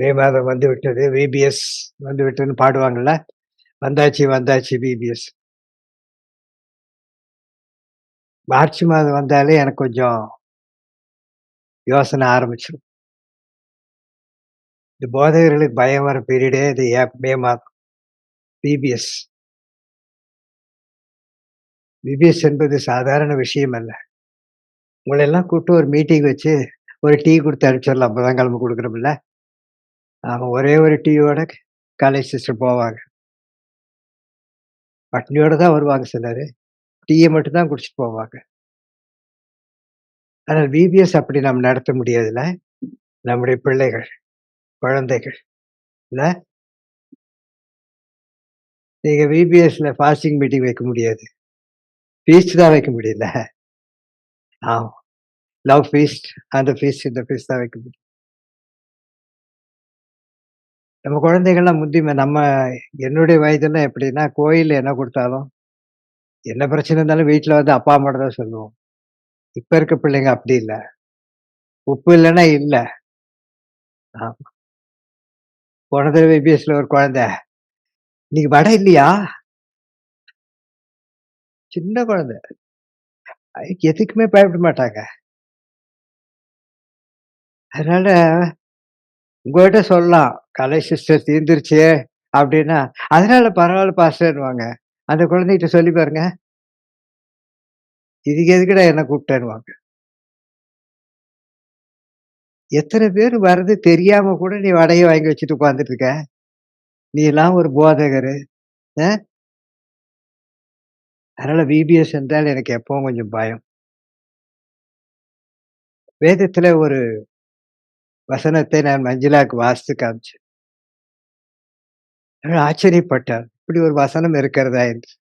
மே மாதம் வந்து விட்டது. விபிஎஸ் வந்து விட்டதுன்னு பாடுவாங்கல்ல. வந்தாச்சு வந்தாச்சு விபிஎஸ். மார்ச் மாதம் வந்தாலே எனக்கு கொஞ்சம் யோசனை ஆரம்பிச்சுரும். இந்த போதகர்களுக்கு பயம் வர பீரியடே இது மே மாதம். விபிஎஸ். விபிஎஸ் என்பது சாதாரண விஷயம் அல்ல. உங்கள எல்லாம் கூப்பிட்டு ஒரு மீட்டிங் வச்சு, ஒரு டீ குடுத்து அனுப்பிச்சிடலாம். புதன்கிழமை குடுக்குறோம்ல. ஆமா. ஒரே ஒரு டீயோட காலேஜ் சிஸ்டர் போவாங்க. பட்னியோட தான் வருவாங்க சிலரு. டீய மட்டும் தான் குடிச்சுட்டு போவாங்க. ஆனா விபிஎஸ் அப்படி நம்ம நடத்த முடியாதுல்ல. நம்முடைய பிள்ளைகள், குழந்தைகள் இல்ல. நீங்க விபிஎஸ்ல ஃபாஸ்டிங் மீட்டிங் வைக்க முடியாது. ஃபீஸ்ட் தான் வைக்க முடியும்ல. ஆமா. லவ் ஃபீஸ்ட், அந்த ஃபீஸ்ட், இந்த ஃபீஸ்ட் தான் வைக்க முடியும். நம்ம குழந்தைகள்லாம் நம்ம என்னுடைய வயதெல்லாம் எப்படின்னா, கோயில்ல என்ன குடுத்தாலும், என்ன பிரச்சனை இருந்தாலும் வீட்ல வந்து அப்பா, அம்மாட்ட தான் சொல்லுவோம். இப்ப இருக்க பிள்ளைங்க அப்படி இல்ல. உப்பு இல்லன்னா இல்ல. ஆமா. போன தடவ விபிஎஸ்ல ஒரு குழந்தை, "இன்னைக்கு வடை இல்லையா?" சின்ன குழந்தை. எதுக்குமே பயப்பட மாட்டாங்க. அதனால உங்ககிட்ட சொல்லலாம். "கலை சிஸ்டர் தீர்ந்துருச்சு" அப்படின்னா, "அதனால பரவால்ல பாஸ்டர்ன்னுவாங்க." அந்த குழந்தைகிட்ட சொல்லி பாருங்க. "இதுக்கு எதுக்குடா என்ன கூப்பிட்டேன்னுவாங்க." எத்தன பேர் வர்றது தெரியாம கூட நீ வடைய வாங்கி வச்சுட்டு உட்கார்ந்துட்டு இருக்க. நீ எல்லாம் ஒரு போதகரு. அ அதனால விபிஎஸ் என்றால் எனக்கு எப்பவும் கொஞ்சம் பயம். வேதத்துல ஒரு வசனத்தை நான் மஞ்சுளாக்கு வாசித்து காமிச்சேன். அவள் ஆச்சரியப்பட்டாள். இப்படி ஒரு வசனம் இருக்கிறதா என்று.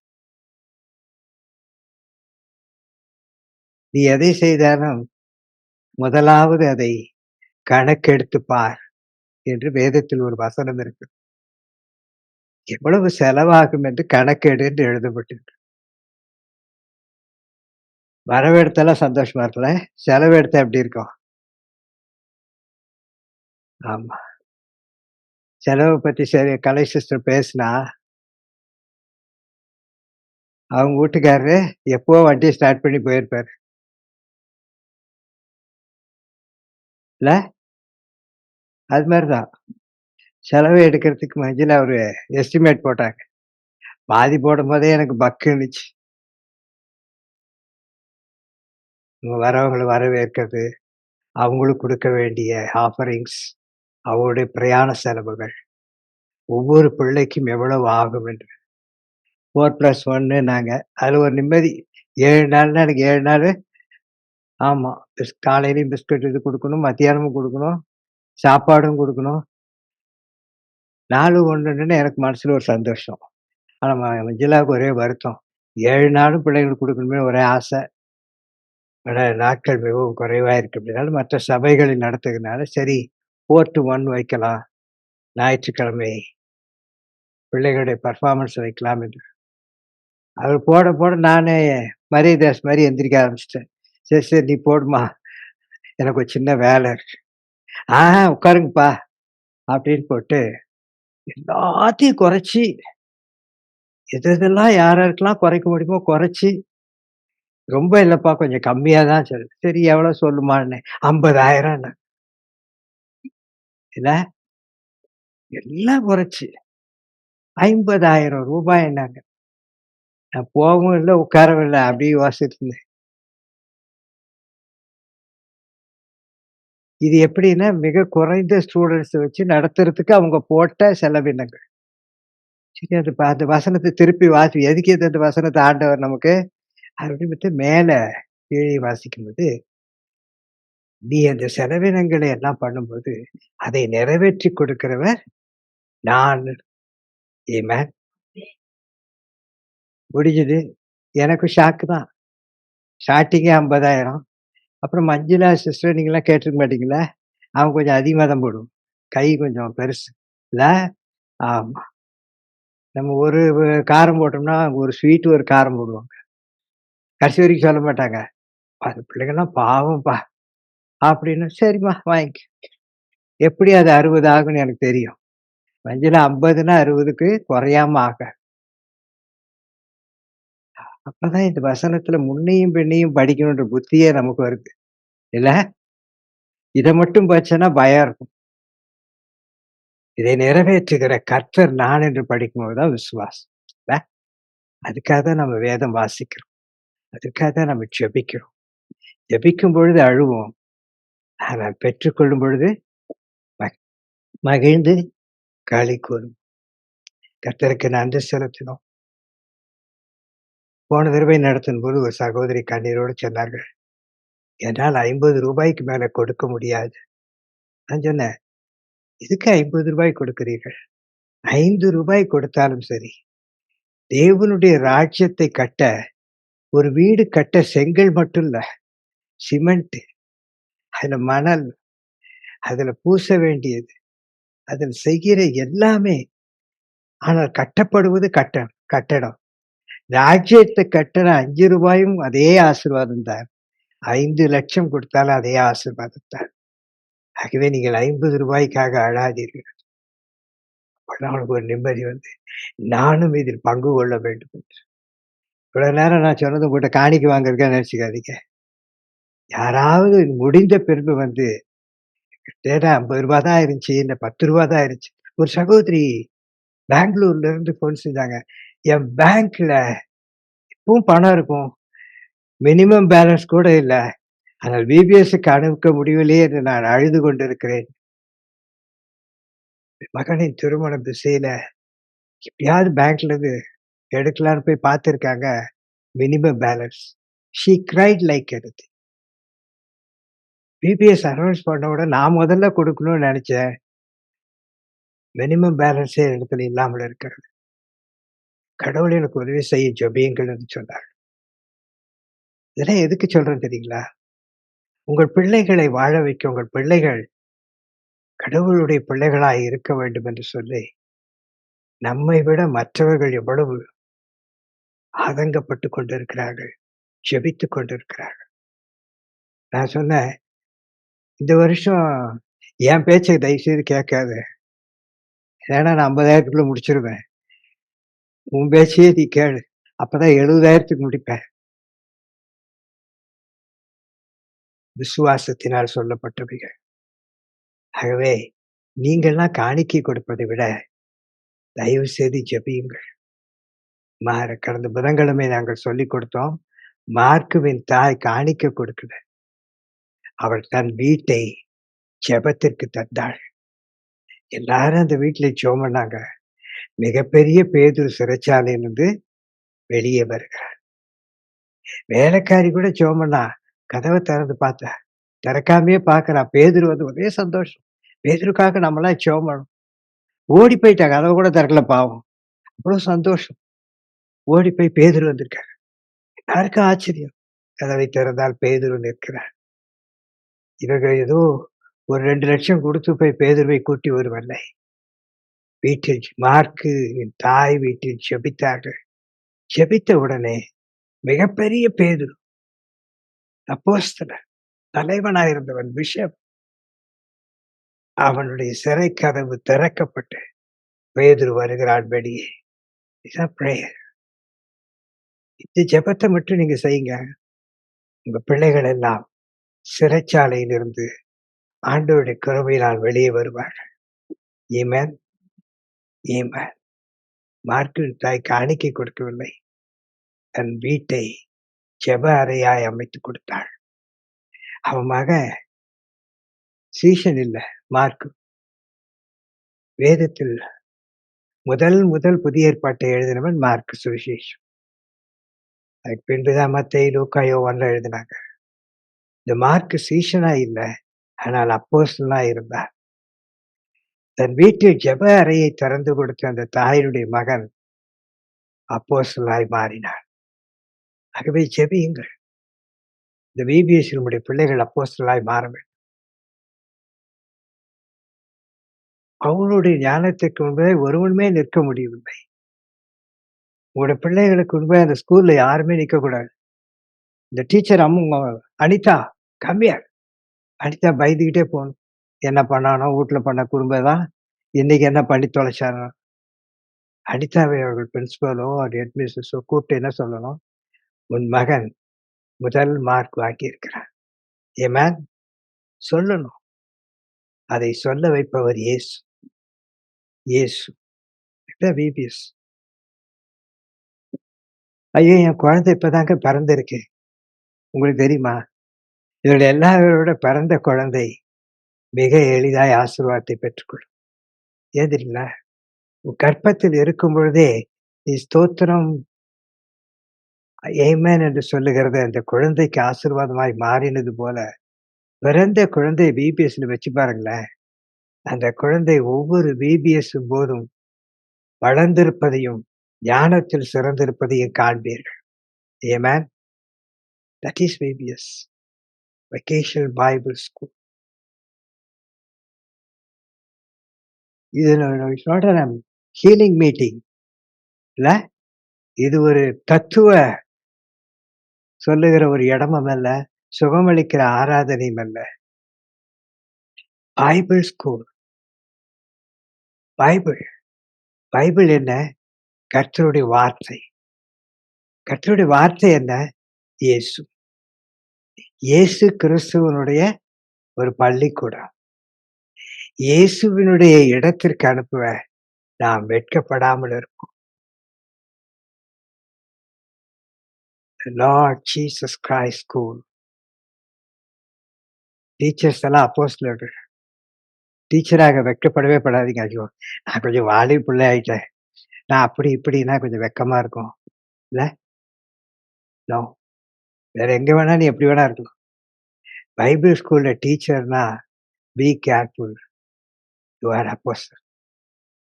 "நீ எதை செய்தாலும் முதலாவது அதை கணக்கெடுத்துப் பார்" என்று வேதத்தில் ஒரு வசனம் இருக்கு. எவ்வளவு செலவாகும் என்று கணக்கெடு என்று எழுதப்பட்டிருக்கு. வரவு எடுத்தாலாம் சந்தோஷமா இருக்குல்ல. செலவு எடுத்தா எப்படி இருக்கும்? ஆமா. செலவ பத்தி சரி கலை சிஸ்டர் பேசினா, அவங்க வூட்டுக்காரரு எப்பவோ வண்டிய ஸ்டார்ட் பண்ணி போயிருப்பாரு. இல்ல? அது மாரி தான். செலவு எடுக்கிறதுக்கு மத்தியில ஒரு எஸ்டிமேட் போட்டாங்க. பாதி போடும்போதே எனக்கு பக்குன்னுச்சு. வரவங்கள வரவேற்கிறது, அவங்களுக்கு குடுக்க வேண்டிய ஆஃபரிங்ஸ், அவங்களுடைய பிரயாண செலவுகள், ஒவ்வொரு பிள்ளைக்கும் எவ்வளவு ஆகும் என்று. 4+1ன்னாங்க. அதுல ஒரு நிம்மதி. 7 நாள்னா எனக்கு 7 நாளு ஆமா. காலையிலயும் பிஸ்கட் இது குடுக்கணும், மத்தியானமும் குடுக்கணும், சாப்பாடும் குடுக்கணும். நாலு ஒண்ணுன்னு எனக்கு மனசுல ஒரு சந்தோஷம். ஆனா மஞ்சுளாவுக்கு ஒரே வருத்தம். 7 நாளும் பிள்ளைங்களுக்கு குடுக்கணுமே ஒரே ஆசை. ஆனா நாட்கள் மிகவும் குறைவா இருக்கு அப்படினால மற்ற சபைகளில் நடத்துகிறதுனால சரி 4-1 வைக்கலாம். ஞாயிற்றுக்கிழமை பிள்ளைகளுடைய பெர்ஃபார்மன்ஸ் வைக்கலாம் என்று. அவர் போட போட நானே மரியதாஸ் மாரி எந்திரிக்க ஆரம்பிச்சுட்டேன். சரி, சரி நீ போடுமா. எனக்கு ஒரு சின்ன வேலை இருக்கு. உட்காருங்கப்பா அப்படின்னு போட்டு எல்லாத்தையும் குறைச்சு எதெல்லாம் யாராருக்கெல்லாம் குறைக்க முடியுமோ குறைச்சு, ரொம்ப இல்லப்பா கொஞ்சம் கம்மியா தான் சரி. சரி எவ்வளோ சொல்லுமான்னேன். 50,000ன்னேன். என்ன? எல்லாம் குறைச்சு ரூ. 50,000ன்னாங்க. நான் போகவும் இல்ல, உட்காரவும் இல்ல. அப்படியே யோசிச்சுட்டு இருந்தேன். இது எப்படின்னா, மிக குறைந்த ஸ்டூடண்ட்ஸ வச்சு நடத்துறதுக்கு அவங்க போட்ட செலவினங்கள். சரி அந்த வசனத்த திருப்பி எதுக்கு இது அந்த வசனத்த ஆண்டவர் நமக்கு? அப்படின்னு மேல கீழே வாசிக்கும்போது, நீ அந்த செலவினங்களை எல்லாம் பண்ணும்போது, அதை நிறைவேற்றிக் கொடுக்கிறவர் நான். ஆமென். முடிஞ்சது. எனக்கும் ஷாக்கு தான். ஸ்டார்ட்டிங்கே 50,000. அப்புறம் மஞ்சுளா சிஸ்டர் நீங்கலாம் கேட்டுருக்க மாட்டீங்களா? அவங்க கொஞ்சம் அதிகமா தான் போடுவாங்க. கை கொஞ்சம் பெருசு. இல்ல? ஆமா. நம்ம ஒரு காரம் போட்டோம்னா, ஒரு ஸ்வீட் ஒரு காரம் போடுவாங்க. கடைசி வரைக்கும் சொல்ல மாட்டாங்க. அந்த பிள்ளைங்கலாம் பாவம்ப்பா! அப்படின்னு சரிம்மா வாங்கிக்க. எப்படி அது 60 ஆகும்னு எனக்கு தெரியும். மஞ்சள் 50ன்னா 60க்கு குறையாம ஆகாது. அப்பதான் இந்த வசனத்துல முன்னையும் பின்னையும் படிக்கணுன்ற புத்தியே நமக்கு வருது. இல்ல? இத மட்டும் படிச்சேன்னா பயம் இருக்கும். இதை நிறைவேற்றுகிற கர்த்தர் நான் என்று படிக்கும்போது தான் விசுவாசம். இல்ல? அதுக்காக தான் நம்ம வேதம் வாசிக்கிறோம். அதுக்காக தான் நம்ம ஜெபிக்கிறோம். ஜெபிக்கும் பொழுது அழுவோம். ஆனால் பெற்றுக்கொள்ளும் பொழுது ம மகிழ்ந்து களி கூறும். கர்த்தருக்கு நன்றி செலுத்தினோம். போன தடவை நடத்தும்போது ஒரு சகோதரி கண்ணீரோடு சொன்னார்கள். என்னால் ரூ. 50க்கு மேல கொடுக்க முடியாது. நான் சொன்னேன், எதுக்கு ரூ. 50 கொடுக்கிறீர்கள்? ரூ. 5 கொடுத்தாலும் சரி, தேவனுடைய ராஜ்யத்தை கட்ட, ஒரு வீடு கட்ட செங்கல் மட்டும் இல்ல, சிமெண்ட், அதுல மணல், அதுல பூச வேண்டியது, அதில் செய்கிற எல்லாமே. ஆனால் கட்டப்படுவது கட்டடம். ராஜ்யத்த கட்டண ரூ. 5யும் அதே ஆசீர்வாதம் தான். 5,00,000 கொடுத்தாலும் அதே ஆசீர்வாதம் தான். ஆகவே நீங்கள் ரூ. 50க்காக அழாதீர்கள். அப்பதான் அவனுக்கு ஒரு நிம்மதி வந்து, நானும் இதில் பங்கு கொள்ள வேண்டும் என்று. இவ்வளவு நேரம் நான் சொன்னது உங்கள்ட்ட காணிக்கை வாங்குறதுக்காக நினைச்சுக்காதீங்க. யாராவது முடிந்த பிறகு வந்து, "டேடா ரூ. 50 தான் இருந்துச்சு, இல்ல ரூ. 10 தான் இருந்துச்சு." ஒரு சகோதரி பெங்களூர்ல இருந்து ஃபோன் செஞ்சாங்க. என் பேங்க்ல இப்பவும் பணம் இருக்கும். மினிமம் பேலன்ஸ் கூட இல்ல. ஆனால் விபிஎஸ்க்கு அனுப்ப முடியவில்லையே என்று நான் அழுது கொண்டிருக்கிறேன். மகனின் திருமண திசையில எப்படியாவது பேங்க்ல இருந்து எடுக்கலான்னு போய் பார்த்துருக்காங்க. Minimum balance. She cried like anything. PBS announce பண்ண உடனே நான் முதல்ல குடுக்கணும்னு நெனச்சேன். மினிமம் பேலன்ஸே இடத்துல இல்லாமல் இருக்கிறது. கடவுள் எனக்கு உதவி செய்ய ஜெபியுங்கள் என்று சொன்னார். இதெல்லாம் எதுக்கு சொல்றேன் தெரியுங்களா? உங்கள் பிள்ளைகளை வாழ வைக்க உங்கள் பிள்ளைகள் கடவுளுடைய பிள்ளைகளாய் இருக்க வேண்டும் என்று சொல்லி, நம்மை விட மற்றவர்கள் எவ்வளவு ஆதங்கப்பட்டுக் கொண்டிருக்கிறார்கள். ஜெபித்துக் கொண்டிருக்கிறார்கள். நான் சொன்னேன், "இந்த வருஷம் என் பேச்ச தயவுசெய்து கேட்காத. ஏன்னா நான் 50,000த்துக்குள்ள முடிச்சிருவேன். உன் பேச்சையே நீ கேளு. அப்பதான் 70,000த்துக்கு முடிப்பேன்." விசுவாசத்தினால் சொல்லப்பட்டவைகள். ஆகவே நீங்கள்லாம் காணிக்கை கொடுப்பதை விட, தயவு செய்து ஜெபியுங்கள். கடந்த புதன்கிழமை நாங்கள் சொல்லிக் கொடுத்தோம். மார்க்குவின் தாய் காணிக்கை கொடுக்கல. அவள் தன் வீட்டை ஜெபத்திற்கு தந்தாள். எல்லாரும் அந்த வீட்ல ஜெபம் பண்ணாங்க. மிகப்பெரிய பேதுரு சிறைச்சாலையிலிருந்து வெளியே வருகிறார். வேலைக்காரி கூட ஜெபம் பண்ணா. கதவ திறந்து பார்த்தா. திறக்காமயே பார்க்கிறா. பேதுரு வந்து ஒரே சந்தோஷம். பேதுருக்காக நம்மலாம் ஜெபம் பண்ணோம். ஓடி போயிட்டா. கதவ கூட திறக்கல பாவம். அவ்வளோ சந்தோஷம். ஓடி போய் பேதுரு வந்திருக்காரு. எல்லாருக்கும் ஆச்சரியம். கதவை திறந்தால் பேதுரு நிற்கிறார். இவர்கள் ஏதோ ஒரு 2,00,000 குடுத்து போய் பேதுருவை கூட்டி வரவில்லை. வீட்டில் மார்க்கு என் தாய் வீட்டில் ஜெபித்தார்கள். ஜெபித்த உடனே மிகப்பெரிய பேதுரு, அப்போஸ்தலன், தலைவனாயிருந்தவன், பிஷப், அவனுடைய சிறை கதவு திறக்கப்பட்டு பேதுரு வருகிறான் வெளியே. இதான் பிரேயர். இந்த ஜெபத்த மட்டும் நீங்க செய்யுங்க. உங்க பிள்ளைகள் எல்லாம் சிறைச்சாலையிலிருந்து ஆண்டவருடைய கிருபையினால் வெளியே வருவார்கள். ஆமென். ஆமென். மார்க்கின் தாய் காணிக்கை கொடுக்கவில்லை. தன் வீட்டை ஜெப அறையாய் அமைத்துக் கொடுத்தாள். அவன் மகன் சீஷன் இல்ல, மார்க்கு. வேதத்தில் முதல் புதிய ஏற்பாட்டை எழுதினவன் மார்க்கு சுவிசேஷம். அதுக்கு பின்புதான் மத்தேயு, லூக்கா, யோவான்லாம் எழுதினாங்க. இந்த மார்க்கு சீஷனா இல்ல, ஆனால் அப்போஸ்தலனா இருந்தார். தன் வீட்டில் ஜெப அறையை திறந்து கொடுத்த அந்த தாயினுடைய மகன் அப்போஸ்தலனாய் மாறினார். ஆகவே ஜெபியுங்கள். இந்த விபிஎஸ் நம்முடைய பிள்ளைகள் அப்போஸ்தலனாய் மாற வேண்டும். அவங்களுடைய ஞானத்திற்கு முன்பே ஒருவனுமே நிற்க முடியவில்லை. உங்களோட பிள்ளைகளுக்கு முன்பே அந்த ஸ்கூல்ல யாருமே நிக்கக்கூடாது. இந்த teacher Anitha come here. Anitha பயந்துகிட்டே போணும். என்ன பண்ணானோ, வூட்ல பண்ண குறும்ப தான் இன்னைக்கு என்ன பண்ணி தொலைச்சானோ. அனிதாவை அவர்கள் பிரின்சிபலோ, ஹெட் மிஸ்ஸஸோ கூப்பிட்டு என்ன சொல்லணும்? உன் மகன் முதல் மார்க் வாங்கியிருக்கிறான். ஆமென். சொல்லணும். அதை சொல்ல வைப்பவர் இயேசு. இயேசு. இதான் விபிஎஸ். ஐயோ! என் குழந்தை இப்பதாங்க பிறந்திருக்கு. உங்களுக்கு தெரியுமா? இவர்கள் எல்லாரோட பிறந்த குழந்தை மிக எளிதாய் ஆசீர்வாதத்தை பெற்றுக்கொள்ளும். ஏன் தெரியுங்களா? உன் கர்ப்பத்தில் இருக்கும் பொழுதே நீ ஸ்தோத்திரம் ஆமென் என்று சொல்லுகிறது அந்த குழந்தைக்கு ஆசீர்வாதமாய் மாறினது போல, பிறந்த குழந்தைய பிபிஎஸ்ல வச்சு பாருங்களேன். அந்த குழந்தை ஒவ்வொரு பிபிஎஸ்ஸும் போதும் வளர்ந்திருப்பதையும், ஞானத்தில் சிறந்திருப்பதையும் காண்பீர்கள். ஆமென். That is VBS. Vocational bible school. இது it's not a healing meeting இல்ல. இது ஒரு தத்துவ சொல்லுகிற ஒரு இடமும் அல்ல. சுகமளிக்கிற ஆராதனையும் அல்ல. Bible school. பைபிள். பைபிள் என்ன? கர்த்தருடைய வார்த்தை. கர்த்தருடைய வார்த்தை என்ன? இயேசு. இயேசு கிறிஸ்துவனுடைய ஒரு பள்ளிக்கூடம். இயேசுவினுடைய இடத்திற்கு அனுப்புவ நாம் வெட்கப்படாமல் இருப்போம். Lord Jesus Christ school. Teachers எல்லாம் அப்போஸ்தலர்கள். டீச்சராக வெட்கப்படவே படாதீங்க. ஐயோ! நான் கொஞ்சம் வாலி பிள்ளை ஆயிட்டேன். நான் அப்படி இப்படின்னா கொஞ்சம் வெட்கமா இருக்கும். இல்ல? நோ. வேற எங்க வேணா நீ எப்படி வேணா இருக்கலாம். பைபிள் ஸ்கூல்ல டீச்சர்னா பி கேர்ஃபுல். யூ ஆர் அப்போஸ்தலர்.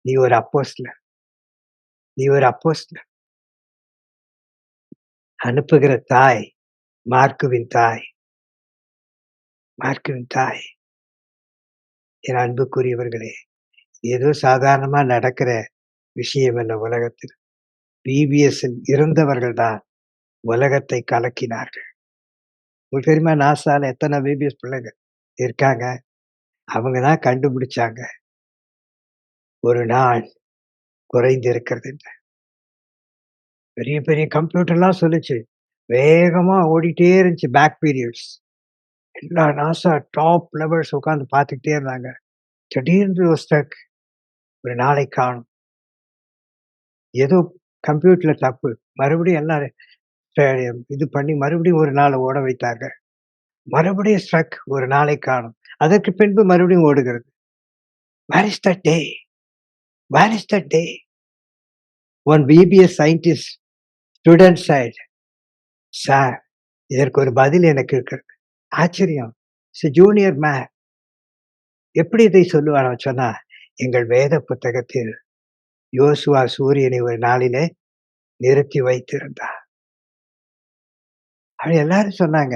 நீ ஒரு அப்போஸ்தலர். நீ ஒரு அப்போஸ்தலர். அனுப்புகிற தாய் மார்க்குவின் தாய். மார்க்குவின் தாய். என் அன்புக்குரியவர்களே, ஏதோ சாதாரணமா நடக்கிற விஷயம் அல்ல உலகத்தில். பிபிஎஸ்ஸில் இருந்தவர்கள் தான் உலகத்தை கலக்கினார்கள். உங்களுக்கு தெரியுமா நாசால எத்தனை பிபிஎஸ் பிள்ளைங்க இருக்காங்க? அவங்க தான் கண்டுபிடிச்சாங்க. ஒரு நாள் குறைந்து இருக்கிறது என்று. பெரிய பெரிய கம்ப்யூட்டர்லாம் சொல்லுச்சு. வேகமா ஓடிட்டே இருந்துச்சு பேக் பீரியட்ஸ். எல்லா நாசா டாப் லெவல்ஸ் உட்கார்ந்து பார்த்துக்கிட்டே இருந்தாங்க. திடீர்னு ஒரு ஸ்ட்ரக். ஒரு நாளை காணும். ஏதோ கம்ப்யூட்டர்ல தப்பு. மறுபடியும் எல்லாம் இது பண்ணி மறுபடியும் ஒரு நாள ஓட வைத்தாங்க. மறுபடியும் ஸ்ட்ரக். ஒரு நாளை காணும். அதற்கு பின்பு மறுபடியும் ஓடுகிறது. Where is that day? Where is that day? One VBS scientist student side, sir இதற்கு ஒரு பதில் எனக்கு இருக்கிறது. ஆச்சரியம். ஜூனியர் மேன் எப்படி இதை சொல்லுவான் அவன் சொன்னா, எங்கள் வேத புத்தகத்தில் யோசுவா சூரியனை ஒரு நாளிலே நிறுத்தி வைத்திருந்தார். அப்படி எல்லாரும் சொன்னாங்க.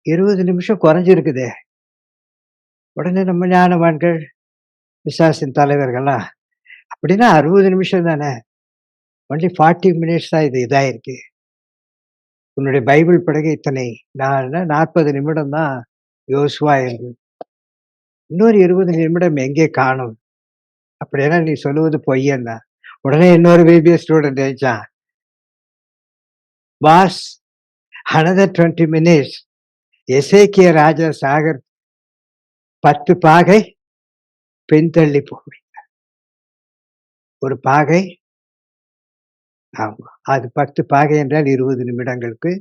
20 நிமிஷம் குறைஞ்சிருக்குதே. உடனே நம்ம ஞானவான்கள், பிசாசின் தலைவர்கள்லாம், அப்படின்னா 60 நிமிஷம் தானே. ஒன்லி 40 மினிட்ஸ் தான் இது இதாயிருக்கு. உன்னுடைய பைபிள் படிக்க இத்தனை 40 நிமிடம் தான் யோசுவா இருந்தது. இன்னொரு 20 நிமிடம் எங்கே காணும்? அப்படின்னா நீ சொல்லுவது பொய்யன்னா. உடனே இன்னொரு பிபிஎஸ் ஸ்டூடெண்ட் எழுந்தான். Pass another 20 minutes. எசேக்கியா ராஜா சாகர் 10 பாகை பின்தள்ளி போய் ஒரு பாகை. ஆமா. அது 10 பாகை என்றால் 20 நிமிடங்களுக்கு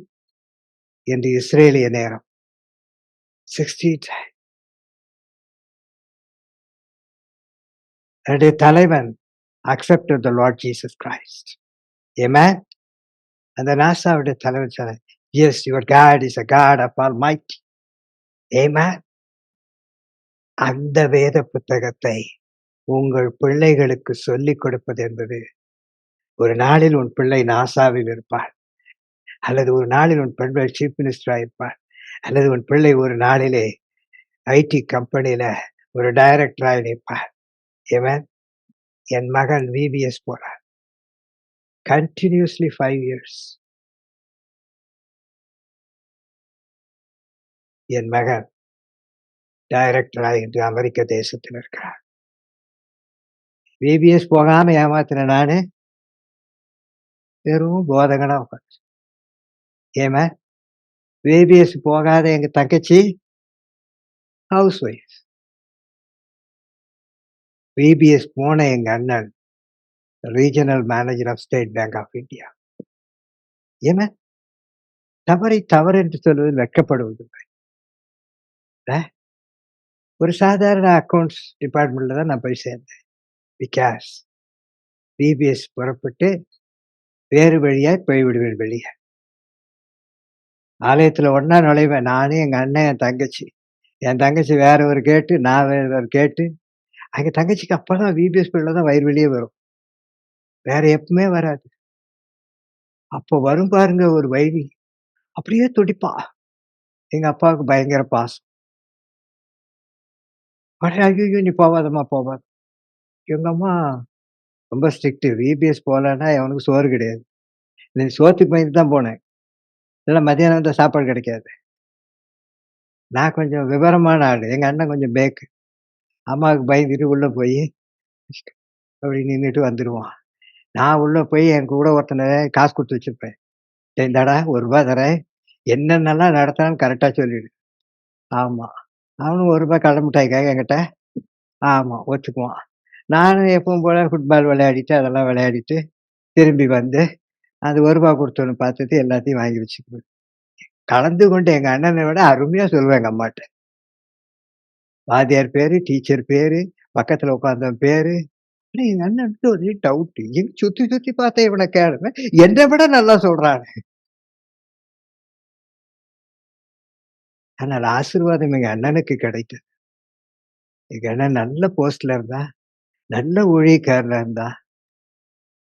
என்று இஸ்ரேலிய நேரம். 60 என்னுடைய தலைவன் accepted the Lord Jesus Christ. Amen. அந்த நாசாவுடைய தலைவன் சொன்னார், yes, your God is a God of Almighty. Amen. அந்த வேத புத்தகத்தை உங்கள் பிள்ளைகளுக்கு சொல்லிக் கொடுப்பது என்பது, ஒரு நாளில் உன் பிள்ளை நாசாவில் இருப்பாள், அல்லது ஒரு நாளில் உன் பிள்ளை சீஃப் மினிஸ்டரா இருப்பாள், அல்லது உன் பிள்ளை ஒரு நாளிலே ஐடி கம்பெனியில ஒரு டைரக்டரா இருப்பாள். Amen. என் மகன் விபிஎஸ் போறார். Continuously 5 years. என் மகன் டைரக்டரா இன்று அமெரிக்க தேசத்தில் இருக்கிறார். VBS போகாம ஏமாத்துன நானு, வெறும் போதகனா உட்காந்து. ஏம்மா, VBS போகாத எங்க தங்கச்சி ஹவுஸ் ஒய்ஃப். VBS போன எங்க அண்ணன் regional manager of State Bank of India. ஏம்மா, தவறை தவறு என்று சொல்வதில் வெட்கப்படுவதில்லை. ஒரு சாதாரண அக்கவுண்ட்ஸ் டிபார்ட்மெண்ட்ல தான் நான் போய் சேர்ந்தேன். பிகாஸ் VBS புறப்பட்டு வேறு வழியா போய்விடுவேன் வெளிய. ஆலயத்துல ஒண்ணா நுழைவேன். நானு, எங்க அண்ணன், என் தங்கச்சி. என் தங்கச்சி வேற ஒரு கேட்டு, நான் வேற ஒரு கேட்டு. எங்க தங்கச்சிக்கு அப்பதான் VBS பிள்ள தான் வயிறு வெளியே வரும். வேற எப்பவுமே வராது. அப்போ வரும் பாருங்க ஒரு வைவி. அப்படியே துடிப்பா. எங்க அப்பாவுக்கு பயங்கர பாசம். உடனே ஐய்யய்யோ! நீ போவாதம்மா போவாத. எங்க அம்மா ரொம்ப ஸ்ட்ரிக்ட். VBS போலன்னா அவனுக்கு சோறு கிடையாது. நீ சோத்துக்கு பயந்து தான் போனேன். இல்ல மத்தியானம் வந்தா சாப்பாடு கிடைக்காது. நான் கொஞ்சம் விவரமான ஆளு. எங்க அண்ணன் கொஞ்சம் பேக்கு. அம்மாவுக்கு பயந்துட்டு உள்ள போயி, அப்படி நின்னுட்டு வந்துருவான். நான் உள்ள போய் என் கூட ஒருத்தன காசு குடுத்து வச்சிருப்பேன். "டேய் இந்தாடா ரூ. 1 தரேன். என்னென்னலாம் நடத்துனான்னு கரெக்ட்டா சொல்லிடு." ஆமா. அவனும் ரூ. 1 கடல மிட்டாய்க்காக என்கிட்ட ஆமா ஒத்துக்குவான். நானும் எப்பவும் போல ஃபுட்பால் விளையாடிட்டு, அதெல்லாம் விளையாடிட்டு, திரும்பி வந்து அந்த ரூ. 1 குடுத்தவன பார்த்துட்டு எல்லாத்தையும் வாங்கி வச்சுக்குவேன். கலந்து கொண்டு எங்க அண்ணன விட அருமையா சொல்லுவேன் எங்க அம்மாட்ட. வாத்தியார் பேரு, டீச்சர் பேரு, பக்கத்துல உட்கார்ந்தவன் பேரு. ஆனா எங்க அண்ணனுக்கு ஒரே டவுட்டு. எங்க சுத்தி சுத்தி பார்த்தேன் இவன கேளுங்க. என்ன விட நல்லா சொல்றானே. ஆனால் ஆசீர்வாதம் எங்க அண்ணனுக்கு கிடைத்தது. எங்க அண்ணன் நல்ல போஸ்ட்ல இருந்தான். நல்ல ஊழியக்காரனா இருந்தான்.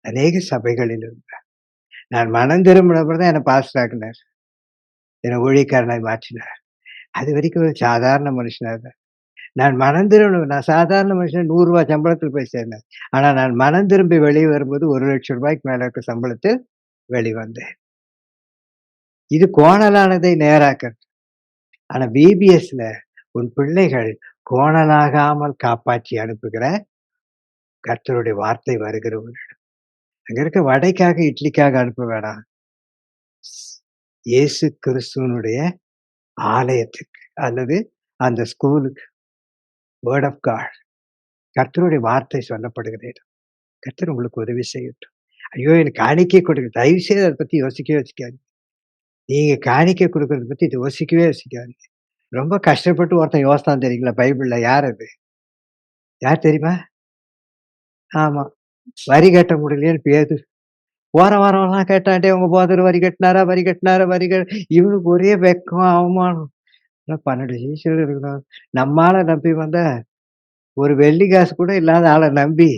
அநேக சபைகளில் இருந்தான். நான் மனம் திரும்பின அப்புறம் தான் என்ன பாஸ்டர் ஆக்குனார். என்ன ஊழியக்காரனாய் மாற்றினார். அதுவரைக்கும் ஒரு சாதாரண மனுஷனா இருந்தேன். நான் மனம் திரும்பின நான் சாதாரண மனுஷன் ரூ. 100 சம்பளத்தில் போய் சேர்ந்தேன். ஆனா நான் மனம் திரும்பி வெளிய வரும்போது ரூ. 1,00,000 மேல இருக்க சம்பளத்தில் வெளிவந்தேன். இது கோணலானதை நேராக்க. ஆனா VBSல உன் பிள்ளைகள் கோணலாகாமல் காப்பாற்றி அனுப்புகிற கர்த்தருடைய வார்த்தை வருகிறவர்கள். அங்க இருக்க வடைக்காக, இட்லிக்காக அனுப்ப வேணாம். இயேசு கிறிஸ்துவனுடைய ஆலயத்துக்கு அல்லது அந்த ஸ்கூலுக்கு வேர்ட் ஆஃப் காட் கர்த்தருடைய வார்த்தை சொல்லப்படுகிற இடம். கர்த்தர் உங்களுக்கு உதவி செய்யட்டும். ஐயோ! எனக்கு காணிக்கை கொடுங்க. தயவு செய்து அத பத்தி யோசிக்கவே யோசிக்காதீங்க. நீங்க காணிக்கை குடுக்கறத பத்தி யோசிக்கவே யோசிக்காதீங்க. ரொம்ப கஷ்டப்பட்டு ஒருத்தன் யோசித்தான் தெரியுங்களா பைபிள்ல யார் அது? யார் தெரியுமா? ஆமா. வரி கட்ட முடியலையேன்னு பேதுரு. போற வரவன்லாம் கேட்டான், "டேய் உங்க போதகர் வரி கட்டினாரா? வரி கட்டினாரா? இவனுக்கு ஒரே வெட்கம், அவமானம். 12 சீஷர்கள் இருக்கிறாங்க. நம்மாள நம்பி வந்தா, ஒரு வெள்ளி காசு கூட இல்லாத ஆள நம்பி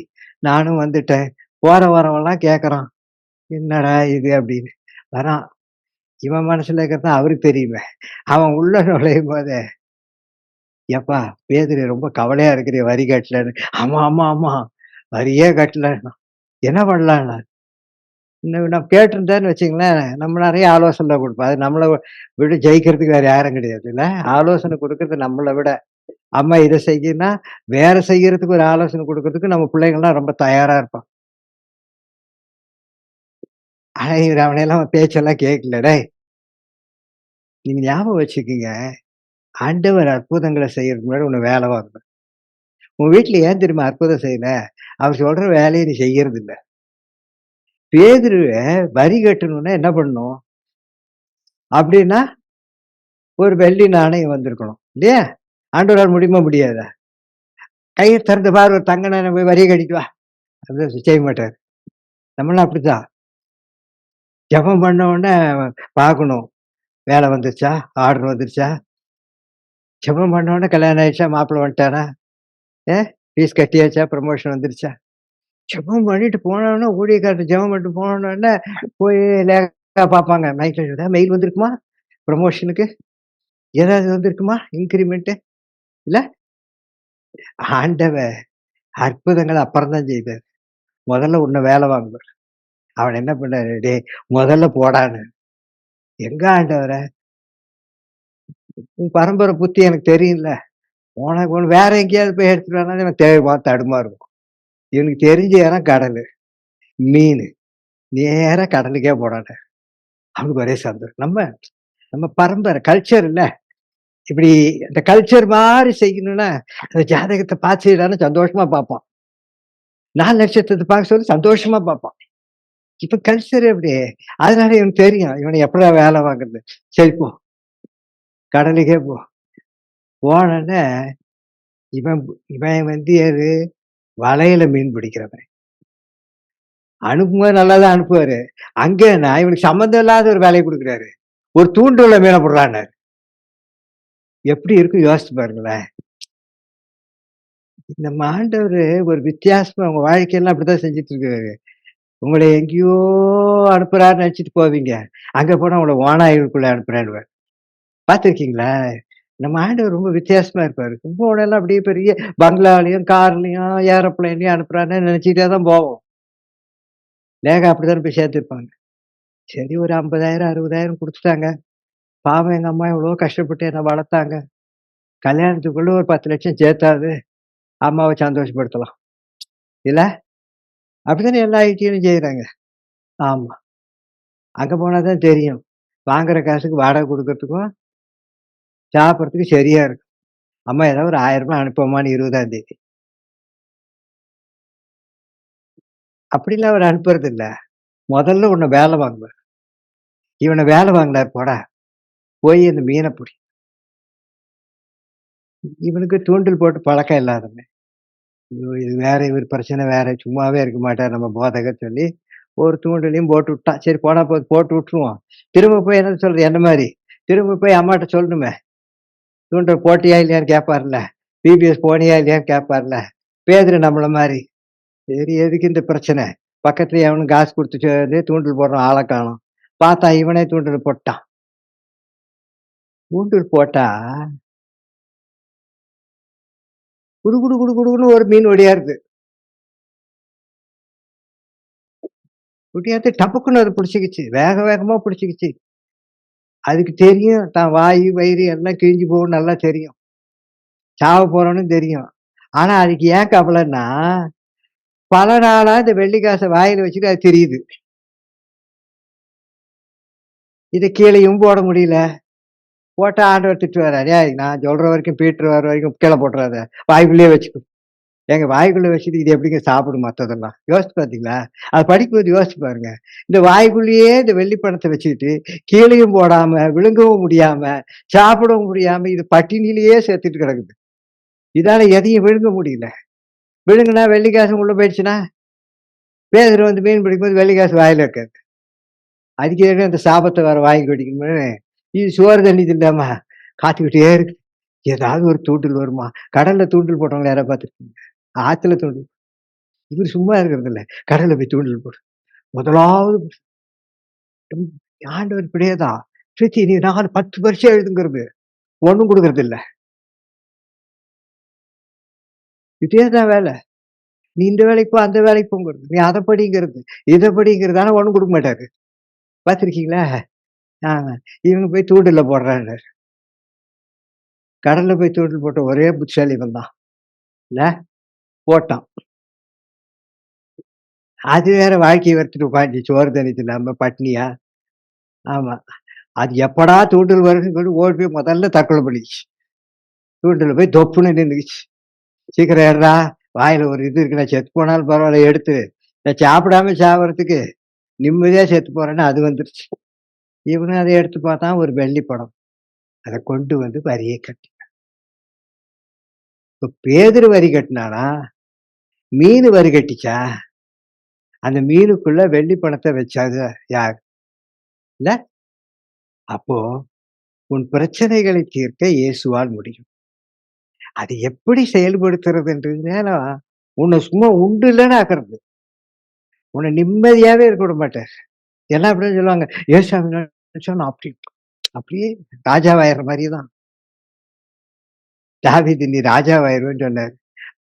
நானும் வந்துட்டேன். போற வரவன்லாம் கேட்கறான். என்னடா இது அப்படின்னு. வரான். இவன் மனசுல இருக்கிறது தான் அவருக்கு தெரியுமே. அவன் உள்ள நுழையும்போதே, "ஏப்பா பேதுரு ரொம்ப கவலையா இருக்கிறியே வரி கட்டலன்னு." "ஆமா, ஆமா, ஆமா. வரியே கட்டலன்னா." "என்ன பண்ணலான்னா?" இன்னும் நான் கேட்டிருந்தேன்னு வச்சுங்களேன், நம்ம நெறைய ஆலோசனை குடுப்போம். அது நம்மள விட ஜெயிக்கிறதுக்கு வேற யாரும் கிடையாதுல்ல. ஆலோசனை குடுக்குறது நம்மள விட. அம்மா இத செய்யின்னா, வேற செய்யறதுக்கு ஒரு ஆலோசனை குடுக்குறதுக்கு நம்ம பிள்ளைங்கலாம் ரொம்ப தயாரா இருப்பான். ஆனா இவரு அவனையெல்லாம் பேச்செல்லாம் கேட்கல. "டேய்! நீங்க ஞாபகம் வச்சுக்கங்க. ஆண்டவர் அற்புதங்கள செய்யறதுக்கு முன்னாடி உன்ன வேல வாங்கணும். உன் வீட்ல ஏன் தெரியுமா அற்புதம் செய்யல? அவர் சொல்ற வேலைய நீ செய்யறதில்ல." பேதுருவ வரி கட்டணும்னா என்ன பண்ணணும்? அப்டின்னா, ஒரு வெள்ளி நாணயம் வந்திருக்கணும். இல்லையா? ஆண்டவரால முடியுமா? முடியாதா? கைய திறந்து பாரு ஒரு தங்க நாணயம் போய் வரிய கட்டிட்டு வா. அது செய்ய மாட்டாரு. நம்மலாம் அப்படித்தான். ஜெபம் பண்ண உடனே பார்க்கணும். வேலை வந்துருச்சா? ஆர்டர் வந்துருச்சா? ஜெபம் பண்ண உடனே கல்யாணம் ஆயிடுச்சா? மாப்பிள்ளை வந்துட்டானா? அ ஃபீஸ் கட்டியாச்சா? ப்ரமோஷன் வந்துருச்சா? ஜெபம் பண்ணிட்டு போனோனே ஊழியக்காரர் ஜெபம் பண்ணிட்டு போனோனே போய் லேக்கா பார்ப்பாங்க. மைக்ல ஏதாவது மெயில் வந்திருக்குமா? ப்ரமோஷனுக்கு? ஏதாவது வந்திருக்குமா? இன்கிரிமென்ட்? இல்ல ஆண்டவன் அற்புதங்கள அப்புறம் தான் செய்வாரு. முதல்ல உன்ன வேலை வாங்குவாரு. அவன் என்ன பண்ணாரு? "டேய் முதல்ல போடான்னு." எங்க ஆண்டவரே! உன் பரம்பரை புத்தி எனக்கு தெரியும்ல. உனக்கு ஒண்ணு வேற எங்கேயாவது போய் எடுத்துட்டு வரானாலும் எனக்கு தடுமாறும். இவனுக்கு தெரிஞ்ச இடம் கடலு, மீனு. நேரா கடலுக்கே போடான்னாரு. அவனுக்கு ஒரே சந்தோஷம். நம்ம நம்ம பரம்பரை கல்ச்சர் இல்ல. இப்படி இந்த கல்ச்சர் மாரி செய்யணும்னா, அந்த ஜாதகத்த பார்த்து செய்யலான்னு சந்தோஷமா பார்ப்பான். 4 நட்சத்திரத்த பார்க்க சொல்லி சந்தோஷமா பார்ப்பான். இப்ப கல்ச்சர் எப்படி? அதனால இவனுக்கு தெரியும். இவன எப்படிடா வேலை வாங்குறது? சரி போ, கடலுக்கே போ. போனோனே இவன் இவன் வந்து எது? வலையில மீன் பிடிக்கிறவன். அனுப்பும்போது நல்லா தான் அனுப்புவாரு. அங்கன்னா இவனுக்கு சம்மந்தம் இல்லாத ஒரு வேலைய குடுக்குறாரு. ஒரு தூண்டில்ல மீன புட்றான்னாரு. எப்படி இருக்கும் யோசிச்சு பாருங்களேன். நம்ம ஆண்டவரு ஒரு வித்தியாசமா உங்க வாழ்க்கையெல்லாம் அப்படித்தான் செஞ்சுட்டு இருக்காரு. உங்கள எங்கேயோ அனுப்புறாருன்னு நெனச்சுட்டு போவீங்க. அங்க போனா உங்கள ஓநாய்களுக்குள்ள அனுப்புறேன்னுவாரு. பார்த்துருக்கீங்களா? நம்ம ஆண்டவர் ரொம்ப வித்தியாசமா இருப்பாரு. கும்பகோணம்லாம் அப்படியே பெரிய பங்களாலயும், கார்லயும், ஏரோப்ளேன்லயும் அனுப்புறாருன்னு நெனச்சுக்கிட்டே தான் போவோம். லேகா அப்படித்தானே போய் சேர்த்துருப்பாங்க. சரி ஒரு 50,000 60,000 குடுத்துட்டாங்க. பாவம் எங்க அம்மா எவ்வளவோ கஷ்டப்பட்டு என்ன வளர்த்தாங்க. கல்யாணத்துக்குள்ள ஒரு 10,00,000 சேர்த்தாவது அம்மாவ சந்தோஷப்படுத்தலாம். இல்ல? அப்படித்தானே எல்லா ஐடியிலும் செய்றாங்க. ஆமா. அங்க போனா தான் தெரியும். வாங்குற காசுக்கு வாடகை குடுக்கறதுக்கும், சாப்பிடறதுக்கு சரியா இருக்கும். அம்மா ஏதாவது ஒரு ரூ. 1000 அனுப்பும்மான்னு 20ஆம் தேதி. அப்படிலாம் அவரு அனுப்புறதில்ல. முதல்ல உன்ன வேல வாங்குவாரு. இவன வேல வாங்குனாரு போடா, போய் அந்த மீன புடி. இவனுக்கு தூண்டில் போட்டு பழக்கம் இல்லாதவன். ஐயோ! இது வேற இவரு பிரச்சனை வேற. சும்மாவே இருக்க மாட்டார் நம்ம போதகர் சொல்லி, ஒரு தூண்டிலையும் போட்டு விட்டான். சரி போனா போது போட்டு விட்டுருவோம். திரும்ப போய் என்ன சொல்றது என்ன மாரி, திரும்ப போய் அம்மாட்ட சொல்லணுமே. தூண்டல் போட்டியா இல்லையான்னு கேட்பார்ல. பிபிஎஸ் போனியா இல்லையான்னு கேட்பார்ல. பேதுரு நம்மள மாரி. சரி எதுக்கு இந்த பிரச்சனை? பக்கத்துல எவனும் காசு குடுத்து தூண்டில் போடுறான் ஆள காணோம். பார்த்தா இவனே தூண்டில் போட்டான். தூண்டில் போட்டா குடு குடு குடு குடுன்னு ஒரு மீன் ஒடியாருது. ஒடியாந்து டபுக்குன்னு அது புடிச்சுக்கிச்சு. வேக வேகமா புடிச்சுக்கிச்சு. அதுக்கு தெரியும் தான் வாயு, வயிறு எல்லாம் கிழிஞ்சு போகும்னு நல்லா தெரியும். சாவ போறோம்னு தெரியும். ஆனா அதுக்கு ஏன் கவலைன்னா, பல நாளா இந்த வெள்ளி காச வாயில வச்சுட்டு அது திரியுது. இத கீழயும் போட முடியல. போட்டா ஆண்டவர் திட்டுவாரு. "டேய் நான் சொல்ற வரைக்கும் பீட்டர் வர வரைக்கும் கீழ போட்டுறாத. வாய்க்குள்ளேயே வச்சுக்கோ." ஏங்க வாய்க்குள்ள வச்சுட்டு இது எப்படிங்க சாப்பிடும் மத்ததெல்லாம்? யோசிச்சு பார்த்தீங்களா? அது படிக்கும்போது யோசிச்சு பாருங்க. இந்த வாய்க்குள்ளேயே இந்த வெள்ளி பணத்த வச்சுக்கிட்டு, கீழயும் போடாம, விழுங்கவும் முடியாம, சாப்பிடவும் முடியாம, இது பட்டினியிலேயே செத்துட்டு கிடக்குது. இதால எதையும் விழுங்க முடியல. விழுங்குனா வெள்ளி காசும் உள்ள போயிடுச்சுன்னா, பேதுரு வந்து மீன் பிடிக்கும்போது வெள்ளி காசு வாயில இருக்காது. அதுக்கு எதுக்கு அந்த சாபத்த வேற வாங்கி குடிக்கணும்னு, இது சோறு தண்ணி திண்டாம காத்துக்கிட்டே இருக்கு. ஏதாவது ஒரு தூண்டில் வருமா? கடல்ல தூண்டில் போட்டவங்கள யாராவது பார்த்துருக்கீங்களா? ஆத்துல தூண்டில் இவரு சும்மா இருக்கிறதில்ல. கடல்ல போய் தூண்டில் போடு. முதலாவது ம் ஆண்டவர் இப்படியே தான். "ஸ்வீட்டி நீ 4 10 பரீட்சை எழுதுங்கிறது. ஒண்ணும் குடுக்கறதில்ல. இதே தான் வேல. நீ இந்த வேலைக்கு போ, அந்த வேலைக்கு போங்கிறது. நீ அத படிங்கிறது, இத படிங்கிறது. ஆனா ஒண்ணும் குடுக்க மாட்டாரு. பார்த்துருக்கீங்களா? ஆ இவங்க போய் தூண்டில்ல போடுறான்னாரு. கடல்ல போய் தூண்டில் போட்ட ஒரே புத்திசாலி இவன் தான். இல்ல? போட்டான். அது வேற வாழ்க்கைய வெறுத்துட்டு உட்காந்துச்சு. சோறு தண்ணி இல்லாம பட்னியா. ஆமா. அது எப்படா தூண்டில் வரும்ன்னு சொல்லி ஓடி போய் முதல்ல தற்கொலை பண்ணிக்கிச்சு. தூண்டில்ல போய் தொப்புன்னு நின்னுக்குச்சு. "சீக்கிரம் எடுறா, வாயில ஒரு இது இருக்கு. நான் செத்து போனாலும் பரவால்ல எடுத்து, நான் சாப்பிடாம சாவறதுக்கு நிம்மதியா செத்து போறேன்னு" அது வந்துருச்சு. இவனும் அத எடுத்து பார்த்தான் ஒரு வெள்ளி பணம். அத கொண்டு வந்து வரிய கட்டி இப்ப பேதுரு வரி கட்டுனானா, மீனு வரி கட்டிச்சா? அந்த மீனுக்குள்ள வெள்ளி பணத்த வச்சது யார்? இல்ல? அப்போ உன் பிரச்சனைகளை தீர்க்க இயேசுவால் முடியும். அது எப்படி செயல்படுத்துறதுன்றதுனால, உன்ன சும்மா உண்டு இல்லன்னு ஆக்குறது. உன்ன நிம்மதியாவே இருக்க விட மாட்டார். எல்லாம் அப்படிதான் சொல்லுவாங்க. ஏசாமி நெனச்சா நான் அப்படி அப்படியே ராஜாவாயிடுற மாரி தான். தாவீது நீ ராஜாவாயிருவேன்னு சொன்னாரு.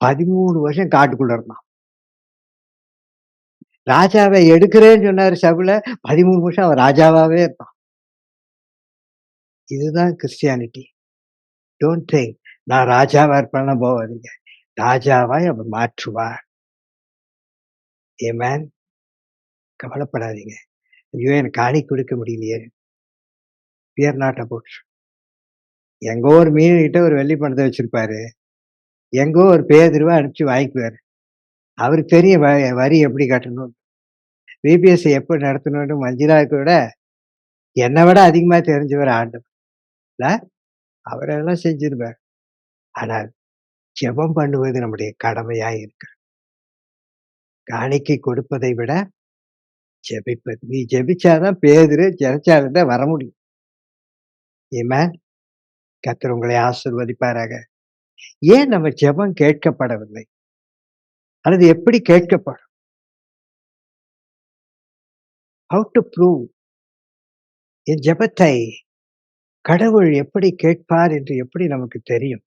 13 வருஷம் காட்டுக்குள்ள இருந்தான். ராஜாவ எடுக்கிறேன்னு சொன்னாரு சவுல. 13 வருஷம் அவன் ராஜாவாவே இருந்தான். இதுதான் கிறிஸ்டியானிட்டி. டோன்ட் திங்க் நான் ராஜாவா இருப்பேன்லாம் போகாதீங்க. ராஜாவாய் அவர் மாற்றுவார். ஆமென். கவலைப்படாதீங்க. ஐயோ! எனக்கு காணிக்கை கொடுக்க முடியலையே. Fear not about. எங்கோ ஒரு மீனுகிட்ட ஒரு வெள்ளி பணத்த வச்சிருப்பாரு. எங்கோ ஒரு பேதுருவ அனுப்பிச்சு வாங்கிக்குவாரு. அவருக்கு தெரியும் வரி எப்படி கட்டணும். விபிஎஸ்ஸ எப்படி நடத்தணும்னு மஞ்சுளாவுக்கு விட என்ன விட அதிகமா தெரிஞ்சவர் ஆண்டவர். இல்ல? அவர் அதெல்லாம் செஞ்சிருவார். ஆனால் ஜெபம் பண்ணுவது நம்முடைய கடமையா இருக்கு. காணிக்கை கொடுப்பதை விட ஜெபிப்பது. நீ ஜெபிச்சா தான் பேதுரு ஜெபிச்சாலும் தான் வர முடியும். ஆமென். கர்த்தர் உங்களை ஆசீர்வதிப்பாராக. ஏன் நம்ம ஜெபம் கேட்கப்படவில்லை? அல்லது எப்படி கேட்கப்படும்? Have to prove? என் ஜெபத்தை கடவுள் எப்படி கேட்பார் என்று எப்படி நமக்கு தெரியும்?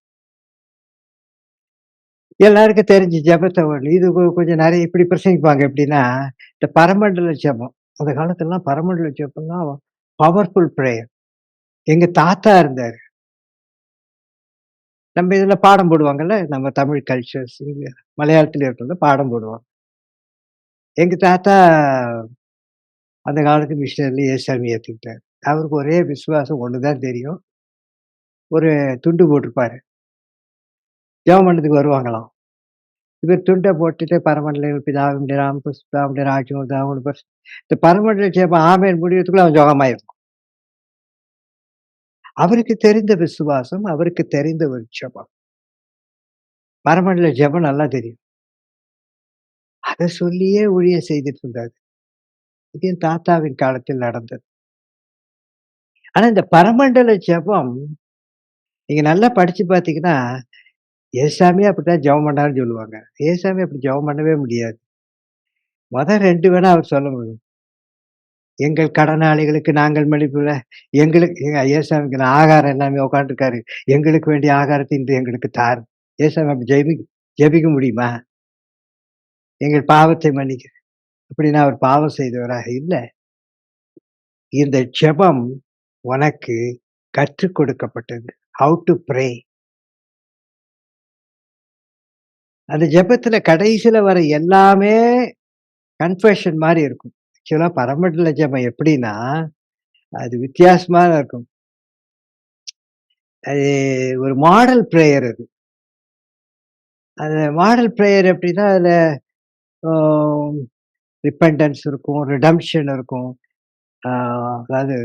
எல்லாருக்கும் தெரிஞ்ச ஜெபத்த இது கொஞ்சம் நெறைய இப்படி பிரசங்கிப்பாங்க. எப்படின்னா, இந்த பரமண்டல ஜெபம். அந்த காலத்துலலாம் பரமண்டல ஜெபம்லாம் பவர்ஃபுல் பிரேயர். எங்க தாத்தா இருந்தாரு. நம்ம இதுல பாடம் போடுவாங்கல்ல. நம்ம தமிழ் கல்ச்சர்ஸ் மலையாளத்தில இருக்கிறது பாடம் போடுவாங்க. எங்க தாத்தா அந்த காலத்து மிஷினரில ஏசாமி ஏத்துக்கிட்டாரு. அவருக்கு ஒரே விசுவாசம் ஒண்ணு தான் தெரியும். ஒரு துண்டு போட்டிருப்பாரு. ஜெபம் பண்ணதுக்கு வருவாங்களாம். இவர் துண்ட போட்டுட்டு பரமண்டல பிதாவின் நாமம் பரிசுத்தாவின் ராஜ்யம் உண்டாகணும் இந்த பரமண்டல ஜெபம் ஆமென் முடியறதுக்குள்ள அவன் ஜெபமாயிருக்கும். அவருக்கு தெரிந்த விசுவாசம், அவருக்கு தெரிந்த ஒரு ஜெபம். பரமண்டல ஜெபம் நல்லா தெரியும். அத சொல்லியே ஊழியம் செய்துட்டு இருந்தாரு. இது என் தாத்தாவின் காலத்தில் நடந்தது. ஆனா இந்த பரமண்டல ஜெபம் நீங்க நல்லா படிச்சு பார்த்தீங்கன்னா, ஏசாமியே அப்படித்தான் ஜெபம் பண்ணாருன்னு சொல்லுவாங்க. ஏசாமி அப்படி ஜெபம் பண்ணவே முடியாது. மொத 2 வேணா அவர் சொல்ல முடியும். எங்கள் கடனாளிகளுக்கு நாங்கள் மன்னிப்புல எங்களுக்கு எங்க ஏசாமிக்கு ஆகாரம் எல்லாமே உட்காந்துருக்காரு. எங்களுக்கு வேண்டிய ஆகாரத்தை இன்று எங்களுக்கு தாரும். ஏசாமி அப்படி ஜெபிக்க முடியுமா? எங்கள் பாவத்தை மன்னிக்க அப்படின்னா அவர் பாவம் செய்தவராக இல்ல. இந்த ஜெபம் உனக்கு கற்றுக் கொடுக்கப்பட்டது. How to pray. அந்த ஜெபத்துல கடைசில வர எல்லாமே கன்ஃபெஷன் மாரி இருக்கும். ஆக்சுவலா பரமண்டல ஜெபம் எப்படின்னா, அது வித்தியாசமா இருக்கும். அது ஒரு மாடல் பிரேயர் அது. அது மாடல் பிரேயர் எப்படின்னா, அதுல ஆ ரிப்பெண்டன்ஸ் இருக்கும், ரிடெம்ப்ஷன் இருக்கும். ஆ அதாவது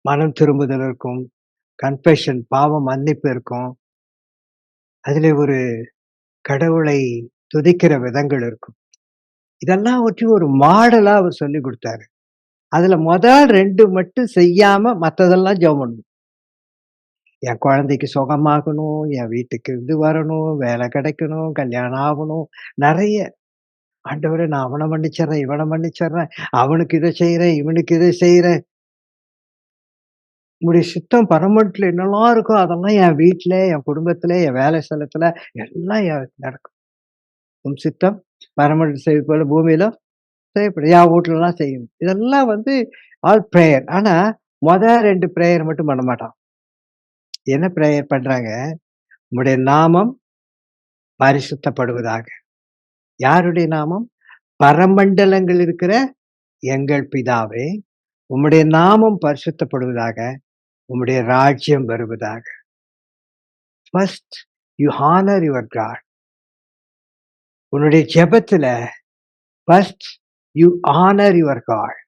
மனம் திரும்புதல் இருக்கும். கன்ஃபெஷன் பாவ மன்னிப்பு இருக்கும். அதிலே ஒரு கடவுளை துதிக்கிற விதங்கள் இருக்கும். இதெல்லாம் வச்சு ஒரு மாடலா அவர் சொல்லிக் குடுத்தாரு. அதுல முதல் 2 மட்டும் செய்யாம மத்ததெல்லாம் ஜெபம் பண்ணணும். என் குழந்தைக்கு சுகமாகணும், என் வீட்டுக்கு இது வரணும், வேலை கிடைக்கணும், கல்யாணம் ஆகணும். நெறைய ஆண்டவரே நான் அவன மன்னிச்சர்றேன், இவன மன்னிச்சர்றேன். அவனுக்கு இத செய்றேன், இவனுக்கு இத செய்றேன். உம்முடைய சித்தம் பரமண்டல என்னலாம் இருக்கோ, அதெல்லாம் என் வீட்ல, என் குடும்பத்தில, என் வேலை ஸ்தலத்தில எல்லாம் நடக்கும். உம் சித்தம் பரமண்டலம் செய்வது போல பூமியிலும் செய்யப்படும். என் வீட்லலாம் செய்யணும். இதெல்லாம் வந்து ஆல் பிரேயர். ஆனா, மொத 2 பிரேயர் மட்டும் பண்ண மாட்டான். என்ன பிரேயர் பண்றாங்க? உம்முடைய நாமம் பரிசுத்தப்படுவதாக. யாருடைய நாமம்? பரமண்டலங்கள் இருக்கிற எங்கள் பிதாவே, உம்முடைய நாமம் பரிசுத்தப்படுவதாக. உம்முடைய ராஜ்யம் வருவதாக. First you honour your God. உன்னுடைய ஜெபத்துல first you honour your God.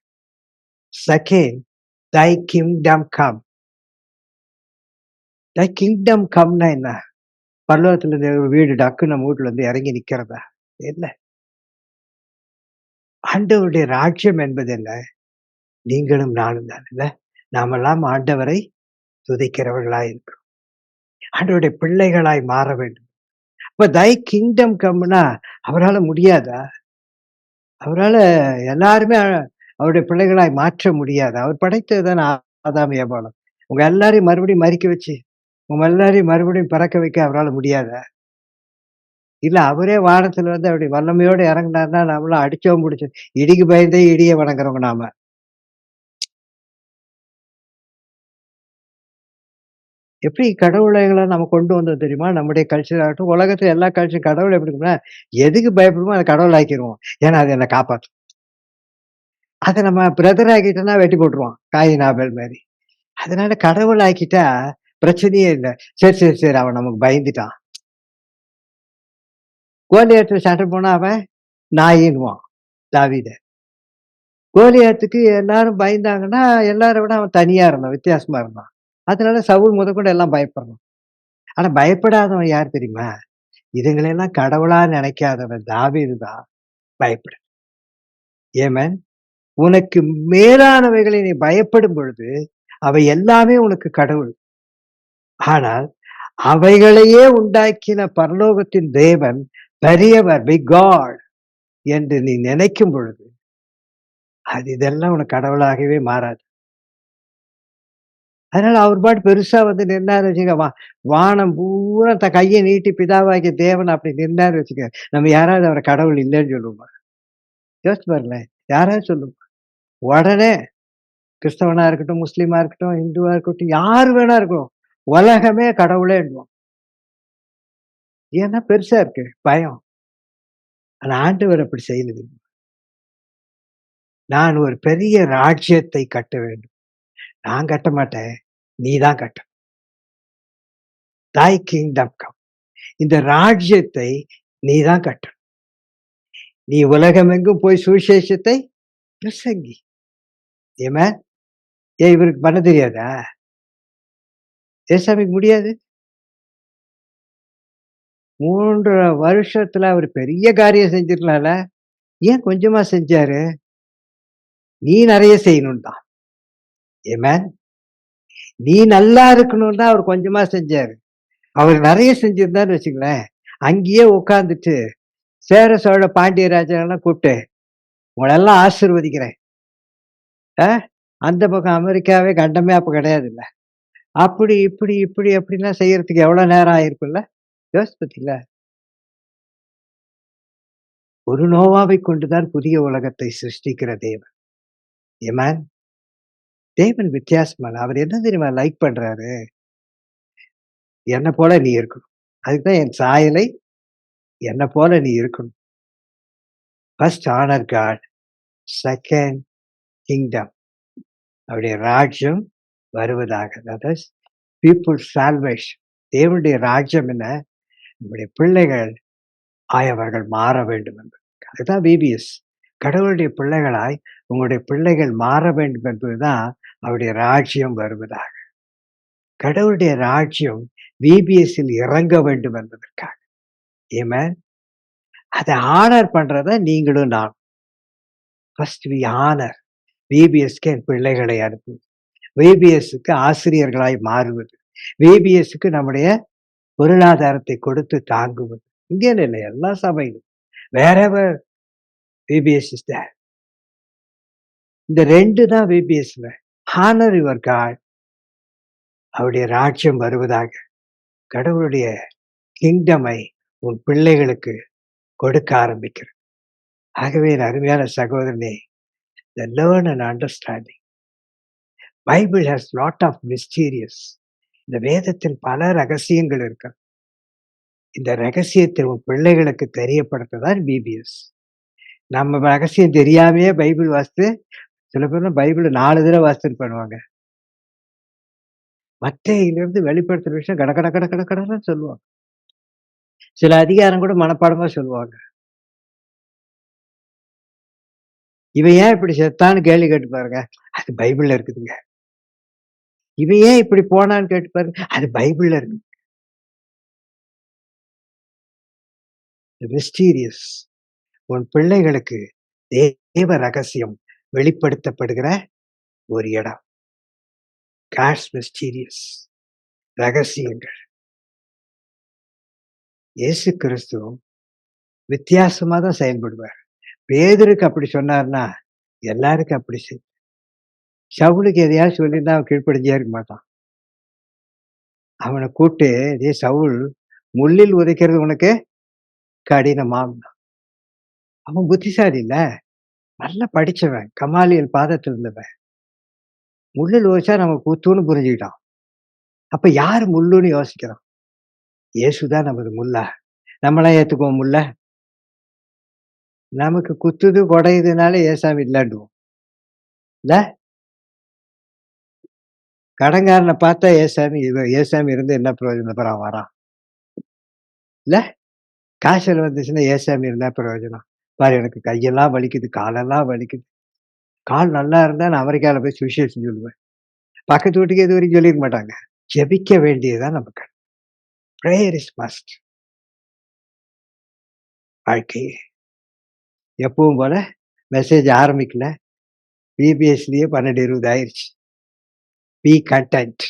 Second thy kingdom come. Thy kingdom கம்னா என்ன? பரலோகத்துல இருந்து ஒரு வீடு டக்குன்னு நம்ம வீட்ல வந்து இறங்கி நிக்கிறதா? இல்ல. ஆண்டவருடைய ராஜ்யம் என்பது என்ன? நீங்களும் நானும் தான் இல்ல. நாமெல்லாம் ஆண்டவரை துதிக்கிறவர்களாய் இருக்கிறோம். ஆண்டவருடைய பிள்ளைகளாய் மாற வேண்டும். அப்ப தை கிங்டம் கம்னா அவரால முடியாதா? அவரால எல்லாருமே அவருடைய பிள்ளைகளாய் மாற்ற முடியாது. அவர் படைத்தது தானே ஆதாம் ஏவாளும். உங்க எல்லாரையும் மறுபடியும் மரிக்க வச்சு, உங்க எல்லாரையும் மறுபடியும் பிறக்க வைக்க அவரால முடியாதா? இல்ல அவரே வானத்துல வந்து அப்படி வல்லமையோட இறங்குனாருன்னா, நம்மலாம் அடிச்சோம் புடிச்சோம். இடிக்கு பயந்தே இடிய வணங்குறவங்க நாம. எப்படி கடவுளைகள நம்ம கொண்டு வந்தோம் தெரியுமா? நம்முடைய கல்ச்சர் ஆகட்டும், உலகத்துல எல்லா கல்ச்சர் கடவுள் எப்படி இருக்கும்னா, எதுக்கு பயப்படுமோ அத கடவுள் ஆக்கிருவோம். ஏன்னா அது என்ன காப்பாத்தும். அத நம்ம பிரதர் ஆக்கிட்டோம்னா வெட்டி போட்டுருவான். காயின், ஆபேல் மாரி. அதனால கடவுள் ஆக்கிட்டா பிரச்சனையே இல்ல. சரி, சரி, சரி அவன் நமக்கு பயந்துட்டான். கோலியாத்துல சண்டை போனா அவன் நாயின்னுவான் தாவீத. கோலியாத்துக்கு எல்லாரும் பயந்தாங்கன்னா, எல்லார விட அவன் தனியா இருந்தான், வித்தியாசமா இருந்தான். அதனால சவுல் முதற்கொண்டு எல்லாம் பயப்படுறான். ஆனா பயப்படாதவன் யார் தெரியுமா? இதுங்களெல்லாம் கடவுளா நினைக்காதவன் தாவீது தான் பயப்படு. ஏமேன். உனக்கு மேலானவைகளை நீ பயப்படும் பொழுது, அவை எல்லாமே உனக்கு கடவுள். ஆனால் அவைகளையே உண்டாக்கின பரலோகத்தின் தேவன் பெரியவர், பிக் காட் என்று நீ நினைக்கும் பொழுது, அது இதெல்லாம் உனக்கு கடவுளாகவே மாறாது. அதனால அவர் பாட்டு பெருசா வந்து நின்னாரு வச்சுக்க, வானம் பூரா கைய நீட்டி பிதாவாகிய தேவன் அப்படி நின்னாரு வச்சுக்க, நம்ம யாராவது அவர கடவுள் இல்லன்னு சொல்லுவோமா? யோசிச்சு பாருங்களேன். யாராவது சொல்லுங்க. உடனே கிறிஸ்தவனா இருக்கட்டும், முஸ்லீமா இருக்கட்டும், இந்துவா இருக்கட்டும், யாரு வேணா இருக்கட்டும். உலகமே கடவுளேன்னுவான். ஏன்னா பெருசா இருக்கு பயம். ஆனா ஆண்டவர் அப்படி செய்யலது. நான் ஒரு பெரிய ராஜ்யத்தை கட்ட வேண்டும். நான் கட்ட மாட்டேன். நீ தான் கட்டணும். தாய் கிங்டம் கம். இந்த ராஜ்யத்தை நீ தான் கட்டணும். நீ உலகமெங்கும் போய் சுவிசேஷத்தை பிரசங்கி. ஏன் இவருக்கு பண்ண தெரியாதா? ஏசாமிக்கு முடியாது. 3 வருஷத்துல அவரு பெரிய காரியம் செஞ்சிருக்கலாம்ல. ஏன் கொஞ்சமா செஞ்சாரு? நீ நெறைய செய்யணும் தான். ஆமென். நீ நல்லா இருக்கணும்னு தான் அவர் கொஞ்சமா செஞ்சாரு. அவர் நெறைய செஞ்சிருந்தாருன்னு வச்சுக்கங்களேன், அங்கேயே உட்கார்ந்துட்டு சேர, சோழ, பாண்டிய ராஜாவெல்லாம் கூப்பிட்டு, உங்களெல்லாம் ஆசீர்வதிக்கிறேன். அ அந்த பக்கம் அமெரிக்காவே கண்டமே அப்ப கிடையாதுல்ல. அப்படி, இப்படி, இப்படி, அப்படிலாம் செய்யறதுக்கு எவ்வளோ நேரம் ஆயிருக்கும்ல? யோசிச்சு பார்த்தீங்களா? ஒரு நோவாவைக் கொண்டு தான் புதிய உலகத்தை சிருஷ்டிக்கிற தேவன். ஆமென். தேவன் வித்தியாசமான அவர் என்ன தெரியுமா லைக் பண்றாரு? என்ன போல நீ இருக்கணும். அதுக்கு தான் என் சாயலை என்ன போல நீ இருக்கணும். First honour God. Second kingdom. அவருடைய ராஜ்யம் வருவதாக. That is people's salvation. தேவனுடைய ராஜ்யம் என்ன? நம்முடைய பிள்ளைகள் ஆயவர்கள் மாற வேண்டும் என்பது. அதுதான் பிபிஎஸ். கடவுளுடைய பிள்ளைகளாய் உங்களுடைய பிள்ளைகள் மாற வேண்டும் என்பதுதான் அவருடைய ராஜ்யம் வருவதாக. கடவுளுடைய ராஜ்யம் விபிஎஸ்ஸில் இறங்க வேண்டும் என்பதற்காக. ஆமென். அத ஹானர் பண்றத நீங்களும் நானும். First we honour. விபிஎஸ்க்கு என் பிள்ளைகளை அனுப்புவது. விபிஎஸ்க்கு ஆசிரியர்களாய் மாறுவது. விபிஎஸ்க்கு நம்முடைய பொருளாதாரத்தை கொடுத்து தாங்குவது. இங்கேன்னு இல்லை, எல்லா சபையிலும். Wherever VBS is there. இந்த 2 தான் விபிஎஸ்ல. Honour your God. அவருடைய ராஜ்யம் வருவதாக. கடவுளுடைய கிங்டமை உன் பிள்ளைகளுக்கு கொடுக்க ஆரம்பிக்கிறது. ஆகவே என் அருமையான சகோதரனே, the learn and understanding. Bible has lot of mysterious. இந்த வேதத்தில் பல ரகசியங்கள் இருக்கு. இந்த ரகசியத்தை உன் பிள்ளைகளுக்கு தெரியப்படுத்த தான் பிபிஎஸ். நம்ம ரகசியம் தெரியாமயே பைபிள் வாசித்து சில பேர்லாம் பைபிள 4 தடவ வாசித்துட்டு பண்ணுவாங்க. மத்தேயிலிருந்து வெளிப்படுத்துற விஷயம் கட கட கட கட கடன்னு சொல்லுவாங்க. சில அதிகாரம் கூட மனப்பாடமா சொல்லுவாங்க. இவன் ஏன் இப்படி செத்தான்னு கேள்வி கேட்டு பாருங்க. அது பைபிள்ல இருக்குதுங்க. இவன் ஏன் இப்படி போனான்னு கேட்டு பாருங்க. அது பைபிள்ல இருக்கு. மிஸ்டீரியஸ். உன் பிள்ளைகளுக்கு தேவ ரகசியம் வெளிப்படுத்தப்படுகிற ஒரு இடம். God's mysterious. ரகசியங்கள். இயேசு கிறிஸ்துவும் வித்தியாசமா தான் செயல்படுவார். பேதுருக்கு அப்படி சொன்னார்ன்னா, எல்லாருக்கும் அப்படி சவுலுக்கு எதையாவது சொல்லியிருந்தா அவன் கீழ்ப்படிஞ்சே இருக்க மாட்டான். அவன கூப்பிட்டு, "டேய் சவுல், முள்ளில் உதைக்கிறது உனக்கு கடினமாம்." அவன் புத்திசாலி இல்ல. நல்லா படிச்சவன். கமாலியல் பாதத்துல இருந்தவன். முள்ளில் உதைச்சா நம்ம குத்துன்னு புரிஞ்சுக்கிட்டான். அப்ப யாரு முள்ளுன்னு யோசிக்கிறோம். இயேசு தான் நமது முள்ளா? நம்மலாம் ஏத்துக்குவோம் முள்ள? நமக்கு குத்துது, கொடையுதுனால ஏசாமி இல்லன்டுவோம். இல்ல? கடன்காரன பார்த்தா ஏசாமி இருந்து என்ன பிரயோஜனம்? அப்புறம் அவன் வரான். இல்ல? காய்ச்சல் வந்துச்சுன்னா ஏசாமி இருந்தா பிரயோஜனம். பாரு எனக்கு கையெல்லாம் வலிக்குது, காலெல்லாம் வலிக்குது. கால் நல்லா இருந்தா நான் அமெரிக்கால போய் சுவிசேஷம் சொல்லுவேன். பக்கத்து வீட்டுக்கு இதுவரைக்கும் சொல்லியிருக்க மாட்டாங்க. ஜெபிக்க வேண்டியது தான் நமக்கு. Prayer is must. வாழ்க்கை எப்பவும் போல மெசேஜ் ஆரம்பிக்கல. பிபிஎஸ்லயே 12, 20 ஆயிருச்சு. B content.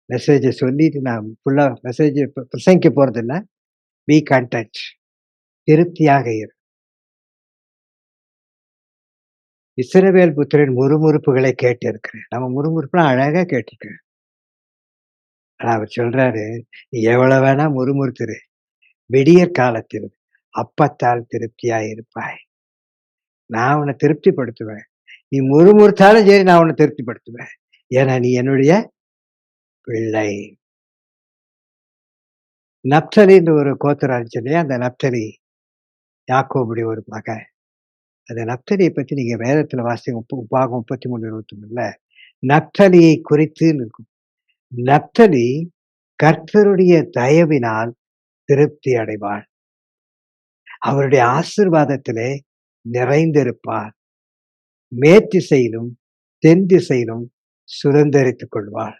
மெசேஜ சொல்லிட்டு நான் ஃபுல்லா மெசேஜ் பிரசங்கிக்க போறதில்ல. Be content. திருப்தியாக இரு. இஸ்ரவேல் புத்திரன் முறுமுறுப்புகளை கேட்டிருக்கிறேன். நம்ம முறுமுறுப்புலாம் அழகா கேட்டுருக்கேன். ஆனா அவர் சொல்றாரு, "நீ எவ்வளவு வேணா முறுமுறுத்துரு. விடியற் காலத்தில் அப்பத்தால் திருப்தியாய் இருப்பாய். நான் உன்ன திருப்திப்படுத்துவேன். நீ முறுமுறுத்தாலும் சரி நான் உன்ன திருப்திப்படுத்துவேன். ஏன்னா நீ என்னுடைய பிள்ளை." நப்தலின்னு ஒரு கோத்திரம் இருந்துச்சு இல்லையா? அந்த நப்தலி யாக்கோபுடைய ஒரு மகன். அந்த நப்தலிய பத்தி நீங்க வேதத்துல வாசிங்க. உபாகம் 33, 23ல நப்தலியை குறித்து இருக்கும். நப்தலி கர்த்தருடைய தயவினால் திருப்தி அடைவாள். அவருடைய ஆசீர்வாதத்திலே நிறைந்திருப்பார். மேற்றிசையிலும், தென் திசையிலும் சுதந்தரித்துக் கொள்வாள்.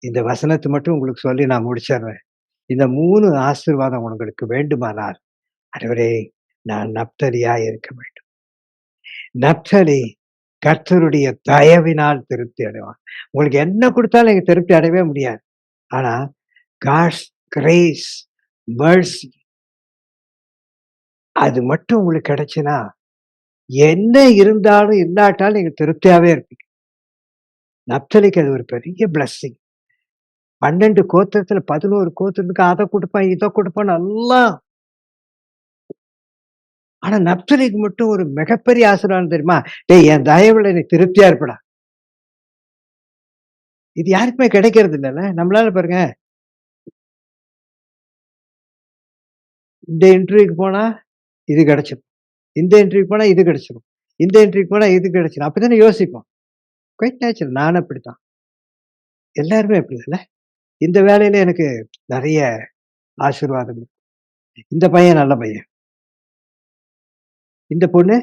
இந்த வசனத்த மட்டும் உங்களுக்கு சொல்லி நான் முடிச்சிடுறேன். இந்த 3 ஆசீர்வாதம் உங்களுக்கு வேண்டுமானால், ஆண்டவரே நான் நப்தலியாய் இருக்க வேண்டும். நப்தலி கர்த்தருடைய தயவினால் திருப்தி அடைவான். உங்களுக்கு என்ன குடுத்தாலும் நீங்க திருப்தி அடையவே முடியாது. ஆனா காட்ஸ் கிரேஸ், மெர்சி அது மட்டும் உங்களுக்கு கிடைச்சுன்னா, என்ன இருந்தாலும் இல்லாட்டாலும் நீங்க திருப்தியாவே இருப்பீங்க. நப்தலிக்கு அது ஒரு பெரிய பிளெஸ்ஸிங். 12 கோத்திரத்துல 11 கோத்திரத்துக்கு அத குடுப்பான், இத குடுப்பான் எல்லாம். ஆனா நப்தலிக்கு மட்டும் ஒரு மிகப்பெரிய ஆசீர்வாதம் தெரியுமா? "டேய் என் தயவுல நீ திருப்தியா இருப்படா." இது யாருக்குமே கிடைக்கிறது இல்லல்ல. நம்மளால பாருங்க, இந்த இன்டர்வியூக்கு போனா இது கிடைச்சிரும். இந்த இன்டர்வியூக்கு போனா இது கிடைச்சிரும். இந்த இன்டர்வியூக்கு போனா இது கிடைச்சிரும். அப்படித்தானே யோசிப்போம். Quite natural. நானும் அப்படித்தான். எல்லாருமே அப்படிதானே. இந்த வேலையில எனக்கு நெறைய ஆசீர்வாதம். இந்த பையன் நல்ல பையன். இந்த பொண்ணு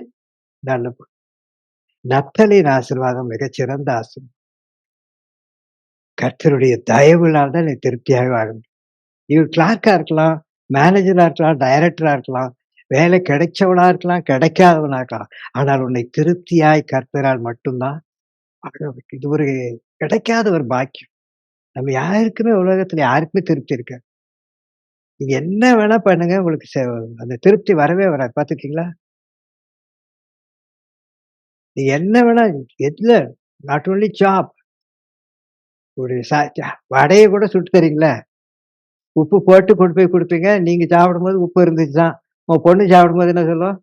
நல்ல பொண்ணு. நப்தலியின் ஆசீர்வாதம் மிகச்சிறந்த ஆசீர்வாதம். கர்த்தருடைய தயவுனால தான் நீ திருப்தியாக வாழ முடியும். நீ கிளார்க்கா இருக்கலாம், மேனேஜரா இருக்கலாம், டைரக்டரா இருக்கலாம், வேலை கிடைச்சவனா இருக்கலாம், கிடைக்காதவனா இருக்கலாம். ஆனால் உன்னை திருப்தியாய் கர்த்தரால் மட்டும் தான் வாழ வைக்கும். இது ஒரு கிடைக்காத ஒரு பாக்கியம். நம்ம யாருக்குமே உலகத்துல யாருக்குமே திருப்தி இருக்காது. நீங்க என்ன வேணா பண்ணுங்க, உங்களுக்கு அந்த திருப்தி வரவே வராது. பார்த்துருக்கீங்களா? நீங்க என்ன வேணா எதுல நாட் ஒன்லி ஜாப் ஒரு வடைய கூட சுட்டு தர்றீங்கல்ல, உப்பு போட்டு கொண்டு போய் குடுப்பீங்க. நீங்க சாப்பிடும்போது உப்பு இருந்துச்சு தான். உங்க பொண்ணு சாப்பிடும்போது என்ன சொல்லும்?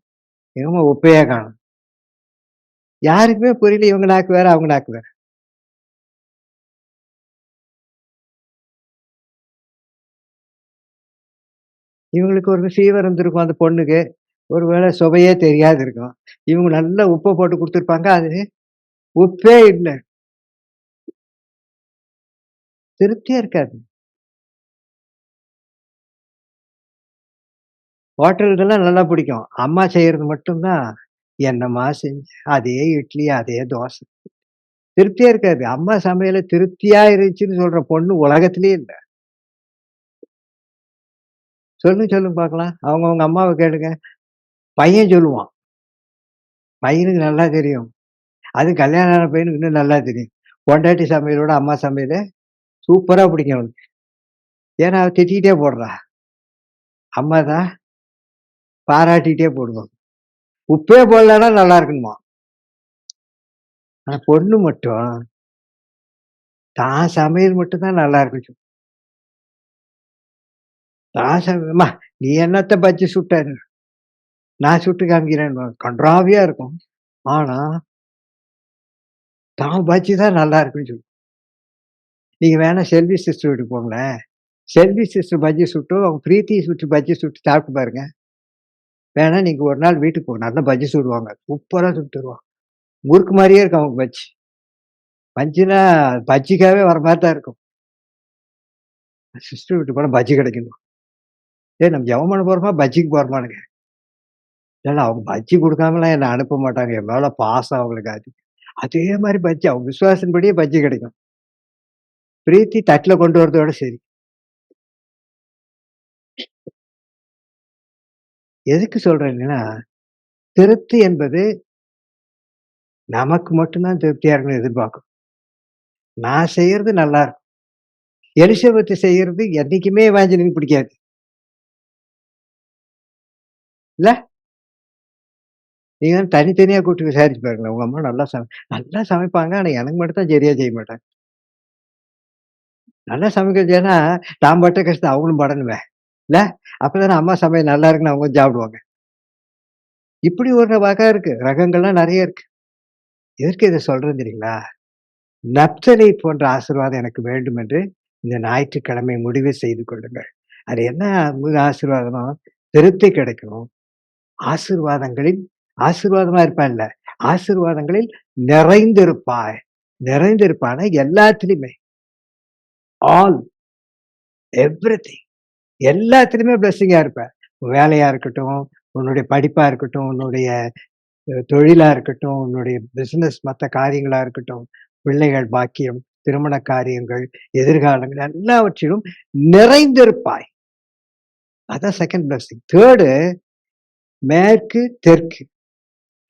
"ஏம்மா உப்பையே காணோம்." யாருக்குமே புரியல. இவங்க நாக்கு வேற, அவங்க நாக்கு வேற. இவங்களுக்கு ஒரு ஃபீவர் இருந்திருக்கும் அந்த பொண்ணுக்கு. ஒரு வேளை சுவையே தெரியாது இருக்கும். இவங்க நல்லா உப்ப போட்டு குடுத்துருப்பாங்க. அது உப்பே இல்ல. திருப்தியா இருக்காது. ஹோட்டல்தெல்லாம் நல்லா பிடிக்கும். அம்மா செய்றது மட்டும் தான், "என்னம்மா செஞ்ச? அதே இட்லி, அதே தோசை." திருப்தியா இருக்காது. அம்மா சமையல்ல திருப்தியா இருந்துச்சுன்னு சொல்ற பொண்ணு உலகத்திலேயே இல்ல. சொல்லுங்க பார்க்கலாம். அவங்கவங்க அம்மாவ கேளுங்க. பையன் சொல்லுவான். பையனுக்கு நல்லா தெரியும். அதுவும் கல்யாணம் ஆன பையனுக்கு இன்னும் நல்லா தெரியும். பொண்டாட்டி சமையலோட அம்மா சமையலு சூப்பரா பிடிக்கும் அவனுக்கு. ஏன்னா அவ திட்டிக்கிட்டே போடுறா. அம்மா தான் பாராட்டிட்டே போடுவாங்க. உப்பே போடலன்னா நல்லா இருக்குன்னுவான். ஆனா பொண்ணு மட்டும் தான் சமையல் மட்டும் தான் நல்லா இருக்குன்னு சொல்லும். தான் "அம்மா நீ என்னத்த பஜ்ஜி சுட்ட? நான் சுட்டு காமிக்கிறேன்னுவாங்க." கண்றாவியா இருக்கும். ஆனா தான் பஜ்ஜி தான் நல்லா இருக்குன்னு சொல்லும். நீங்க வேணா செல்வி சிஸ்டர் வீட்டுக்கு போங்களேன். செல்வி சிஸ்டர் பஜ்ஜி சுட்டும், அவங்க பிரீத்தி சுட்டு பஜ்ஜி சுட்டு சாப்பிட்டு பாருங்க. வேணா நீங்க ஒரு நாள் வீட்டுக்கு போங்க. நல்லா பஜ்ஜி சுடுவாங்க. சூப்பரா சுட்டு தருவாங்க. முறுக்கு மாரியே இருக்கும் அவங்க பஜ்ஜி. பஜ்ஜினா பஜ்ஜிக்காவே வர மாரி தான் இருக்கும். சிஸ்டர் வீட்டுக்கு போனா பஜ்ஜி கிடைக்கணும். ஏய் நம்ம ஜெபம் பண்ண போறோமா, பஜ்ஜிக்கு போறோமான்னு. இல்ல அவங்க பஜ்ஜி குடுக்காமலாம் என்ன அனுப்ப மாட்டாங்க. என் மேல பாசம் அவங்களுக்கு அதிகம். அதே மாரி பஜ்ஜி அவங்க விசுவாசத்தின்படியே பஜ்ஜி கிடைக்கும். பிரீத்தி தட்ல கொண்டு வரதோட சரி. எதுக்கு சொல்றேன்னா, திருப்தி என்பது நமக்கு மட்டும் தான் திருப்தியா இருக்கணும்னு எதிர்பார்க்கும். நான் செய்யறது நல்லா இருக்கும். எலிசபெத் செய்யறது என்னைக்குமே எவாஞ்சலினுக்கு பிடிக்காது. இல்ல? நீங்க தனித்தனியா கூப்பிட்டு விசாரிச்சு பாருங்களேன். உங்க அம்மா நல்லா சமைப்பாங்க. ஆனா எனக்கு மட்டும் தான் சரியா செய்ய மாட்டாங்க. நல்லா சமைக்கிறது ஏன்னா, நான் பட்ட கஷ்டத்த அவங்களும் படணுமே! இல்ல? அப்பதானே அம்மா சமையல் நல்லா இருக்குன்னு அவங்க சாப்பிடுவாங்க. இப்படி ஒரு வகை இருக்கு. ரகங்கள்லாம் நெறைய இருக்கு. எதற்கு இத சொல்றேன் தெரியுங்களா? நப்தலி போன்ற ஆசீர்வாதம் எனக்கு வேண்டும் என்று இந்த ஞாயிற்றுக்கிழமை முடிவு செய்து கொள்ளுங்கள். அது என்ன ஆசீர்வாதம்னா, திருப்தி கிடைக்கணும். ஆசீர்வாதங்களில் ஆசீர்வாதமா இருப்பான்ல, ஆசீர்வாதங்களில் நிறைந்திருப்பாய். நிறைந்திருப்பான்னா எல்லாத்துலயுமே. All, everything. எல்லாத்துலயுமே பிளெஸ்ஸிங்கா இருப்ப. உன் வேலையா இருக்கட்டும், உன்னுடைய படிப்பா இருக்கட்டும், உன்னுடைய தொழிலா இருக்கட்டும், உன்னுடைய பிசினஸ் மத்த காரியங்களா இருக்கட்டும், பிள்ளைகள் பாக்கியம், திருமண காரியங்கள், எதிர்காலங்கள் எல்லாவற்றிலும் நிறைந்திருப்பாய். அதான் செகண்ட் பிளெஸிங். 3 மேற்கு, தெற்கு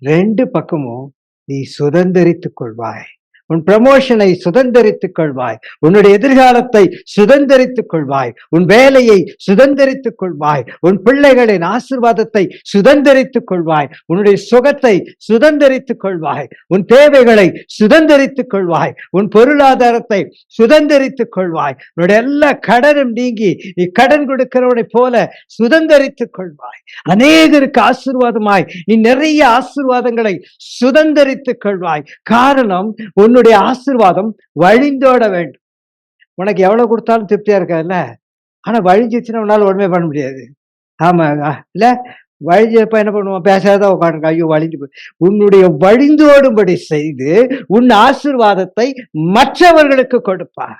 2 பக்கமும் நீ சுதந்தரித்துக் கொள்வாய். உன் ப்ரமோஷனை சுதந்தரித்துக் கொள்வாய். உன்னுடைய எதிர்காலத்தை சுதந்தரித்துக் கொள்வாய். உன் வேலையை சுதந்தரித்துக் கொள்வாய். உன் பிள்ளைகளின் ஆசீர்வாதத்தை சுதந்தரித்துக் கொள்வாய். உன்னுடைய சுகத்தை சுதந்தரித்துக் கொள்வாய். உன் தேவைகளை சுதந்தரித்துக் கொள்வாய். உன் பொருளாதாரத்தை சுதந்தரித்துக் கொள்வாய். உன்னுடைய எல்லா கடனும் நீங்கி நீ கடன் கொடுக்கிறவனைப் போல சுதந்தரித்துக் கொள்வாய். அநேகருக்கு ஆசீர்வாதமாய் நீ நிறைய ஆசீர்வாதங்களை சுதந்தரித்துக் கொள்வாய். காரணம் உன்னுடைய ஆசீர்வாதம் வழிந்தோட வேண்டும். உனக்கு எவ்வளவு கொடுத்தாலும் திருப்தியா இருக்காதுல்ல. ஆனா வழிஞ்சிச்சுன்னா உன்னால ஒண்ணுமே பண்ண முடியாது. ஆமா. இல்ல வழிஞ்சப்ப என்ன பண்ணுவோம்? பேசாத உட்காருங்க. ஐயோ வழிஞ்சு உன்னுடைய வழிந்தோடும்படி செய்து உன் ஆசீர்வாதத்தை மற்றவர்களுக்கு கொடுப்பார்.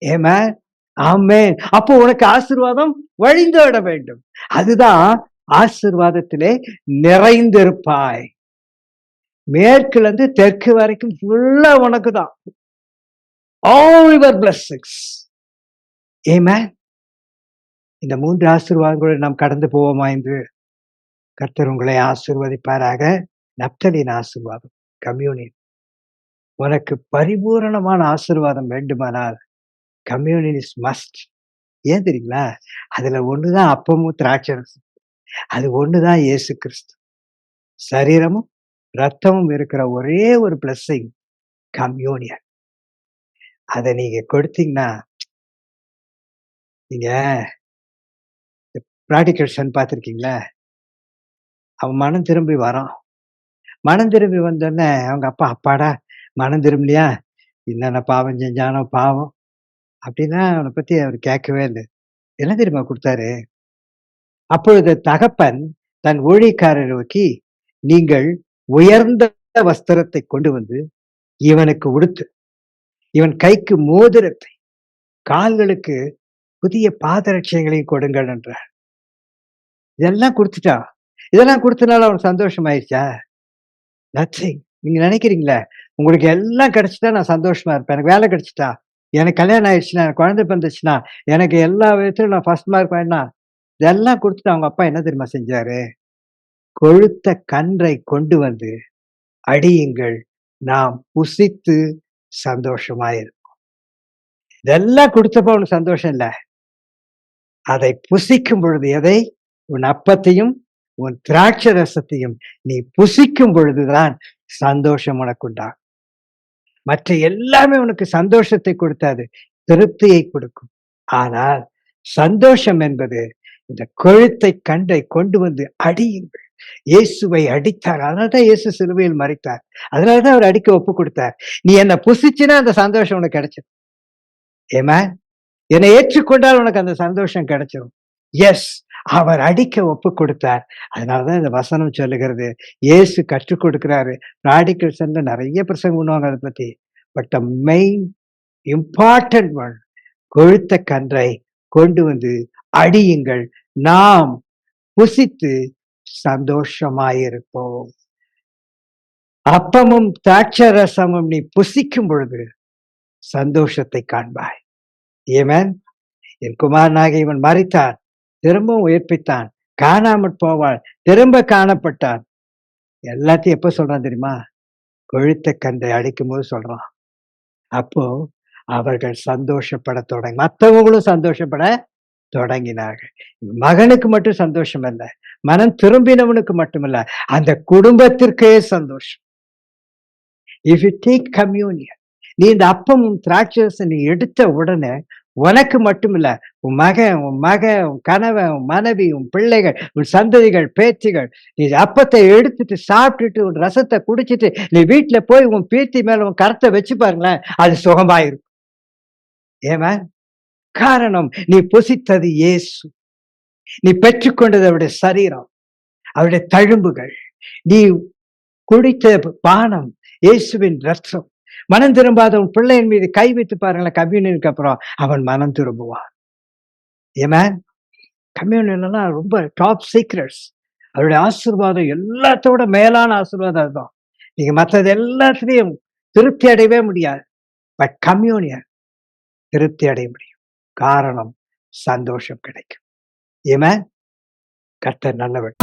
ஆமென். ஆமென். அப்போ உனக்கு ஆசீர்வாதம் வழிந்தோட வேண்டும். அதுதான் ஆசீர்வாதத்திலே நிறைந்திருப்பாய். மேற்குல இருந்து தெற்கு வரைக்கும் ஃபுல்லா உனக்கு தான். All your blessings. ஆமென். இந்த 3 ஆசீர்வாதங்களோடு நாம் கடந்து போவோமா என்று கர்த்தர் உங்களை ஆசீர்வதிப்பாராக. நப்தலின் ஆசீர்வாதம், கம்யூனியன். உனக்கு பரிபூரணமான ஆசீர்வாதம் வேண்டுமானால் கம்யூனியன் இஸ் மஸ்ட். ஏன் தெரியுங்களா? அதுல ஒண்ணுதான் அப்பமும் திராட்சரசம். அது ஒண்ணுதான் இயேசு கிறிஸ்து. சரீரமும் ரத்தமும் இருக்கிற ஒரே ஒரு பிளெஸிங் கம்யூனியன். அத நீங்க கொடுத்தீங்கன்னா, நீங்க ப்ராடிகல் சன் பார்த்திருக்கீங்களா? அவன் மனம் திரும்பி வரான். மனம் திரும்பி வந்தோனே அவங்க அப்பா, "அப்பாடா மனம் திரும்பலையா? என்னென்ன பாவம் செஞ்சானோ பாவம்." அப்படிலாம் அவன பத்தி அவரு கேட்கவே இல்ல. என்ன தெரியுமா குடுத்தாரு? அப்பொழுது தகப்பன் தன் ஊழியக்காரரை நோக்கி, "நீங்கள் உயர்ந்த வஸ்திரத்தை கொண்டு வந்து இவனுக்கு உடுத்து, இவன் கைக்கு மோதிரத்தை, கால்களுக்கு புதிய பாதரட்சைகளையும் கொடுங்கள்" என்றார். இதெல்லாம் குடுத்துட்டான். இதெல்லாம் குடுத்தனால அவனுக்கு சந்தோஷம் ஆயிடுச்சா? நத்திங். நீங்க நினைக்கிறீங்களா? உங்களுக்கு எல்லாம் கிடைச்சுட்டா நான் சந்தோஷமா இருப்பேன். எனக்கு வேலை கிடைச்சுட்டா, எனக்கு கல்யாணம் ஆயிடுச்சுன்னா, எனக்கு குழந்தை பிறந்துச்சுன்னா, எனக்கு எல்லா விதத்திலும் நான் ஃபர்ஸ்ட் மார்க் வாங்கினா, இதெல்லாம் குடுத்துட்டு அவங்க அப்பா என்ன தெரியுமா செஞ்சாரு? கொழுத்த கன்றை கொண்டு வந்து அடியுங்கள். நாம் புசித்து சந்தோஷமாயிருப்போம். இதெல்லாம் குடுத்தப்ப அவனுக்கு சந்தோஷம் இல்ல. அதை புசிக்கும் பொழுது எதை? உன் அப்பத்தையும், உன் திராட்சை ரசத்தையும் நீ புசிக்கும் பொழுதுதான் சந்தோஷம் உனக்குண்டாகும். மற்ற எல்லாமே உனக்கு சந்தோஷத்தை கொடுத்தாது. திருப்தியை கொடுக்கும். ஆனால் சந்தோஷம் என்பது இந்த கொழுத்தை கன்றை கொண்டு வந்து அடியுங்கள். இயேசுவை அடித்தார். அதனாலதான் இயேசு சிலுவையில் மரித்தார். அதனாலதான் அவர் அடிக்க ஒப்பு கொடுத்தார். நீ என்ன புசிச்சுன்னா அந்த சந்தோஷம் உனக்கு கிடைச்சது. ஆமென். என்னை ஏற்றுக்கொண்டால் உனக்கு அந்த சந்தோஷம் கிடைச்சிரும். எஸ். அவர் அடிக்க ஒப்புக் கொடுத்தார். அதனாலதான் இந்த வசனம் சொல்லுகிறது. இயேசு கற்றுக் கொடுக்கிறாரு. ராடிக்கல் சன்ல நெறைய பிரசங்கம் பண்ணுவாங்க அத பத்தி. But the main important one, கொழுத்த கன்றை கொண்டு வந்து அடியுங்கள். நாம் புசித்து சந்தோஷமாயிருப்போம். அப்பமும் திராட்சரசமும் நீ புசிக்கும் பொழுது சந்தோஷத்தை காண்பாய். ஆமென். என் குமாரனாகிய இவன் மரித்தான், திரும்பவும் உயிர்ப்பித்தான், காணாமற் போவாள், திரும்ப காணப்பட்டான். எல்லாத்தையும் எப்ப சொல்றான் தெரியுமா? கொழுத்த கன்றை அடிக்கும்போது சொல்றான். அப்போ அவர்கள் சந்தோஷப்படத் மத்தவங்களும் சந்தோஷப்பட தொடங்கினார்கள். மகனுக்கு மட்டும் சந்தோஷம் அல்ல, மனம் திரும்பினவனுக்கு மட்டுமல்ல, அந்த குடும்பத்திற்கே சந்தோஷம். இஃப் யூ டேக் கம்யூனியன், நீ இந்த அப்பமும் திராட்சரசம் நீ எடுத்த உடனே உனக்கு மட்டுமில்ல, உன் மகன், உன் மகன், உன் கணவன், உன் மனைவி, உன் பிள்ளைகள், உன் சந்ததிகள், பேத்திகள், நீ அப்பத்தை எடுத்துட்டு சாப்பிட்டுட்டு உன் ரசத்தை குடிச்சிட்டு நீ வீட்டுல போய் உன் பேத்தி மேல உன் கரத்தை வச்சு பாருங்களேன், அது சுகமாயிருக்கும். ஏமா? காரணம், நீ புசித்தது இயேசு. நீ பெற்றுக்கொண்டது அவருடைய சரீரம், அவருடைய தழும்புகள். நீ குடித்த பானம் இயேசுவின் ரத்தம். மனம் திரும்பாத உன் பிள்ளையின் மீது கை வைத்து பாருங்களேன், கம்யூனியனுக்கு அப்புறம் அவன் மனம் திரும்புவான். ஆமென். கம்யூனியன் ரொம்ப டாப் சீக்ரெட்ஸ். அவருடைய ஆசீர்வாதம் எல்லாத்தோட மேலான ஆசீர்வாதம் அதுதான். நீங்க மற்றது எல்லாத்துலயும் திருப்தி அடையவே முடியாது. பட் கம்யூனியன் திருப்தி அடைய முடியும். காரணம், சந்தோஷம் கிடைக்கும். ஆமென். கர்த்தர் நல்லவர்.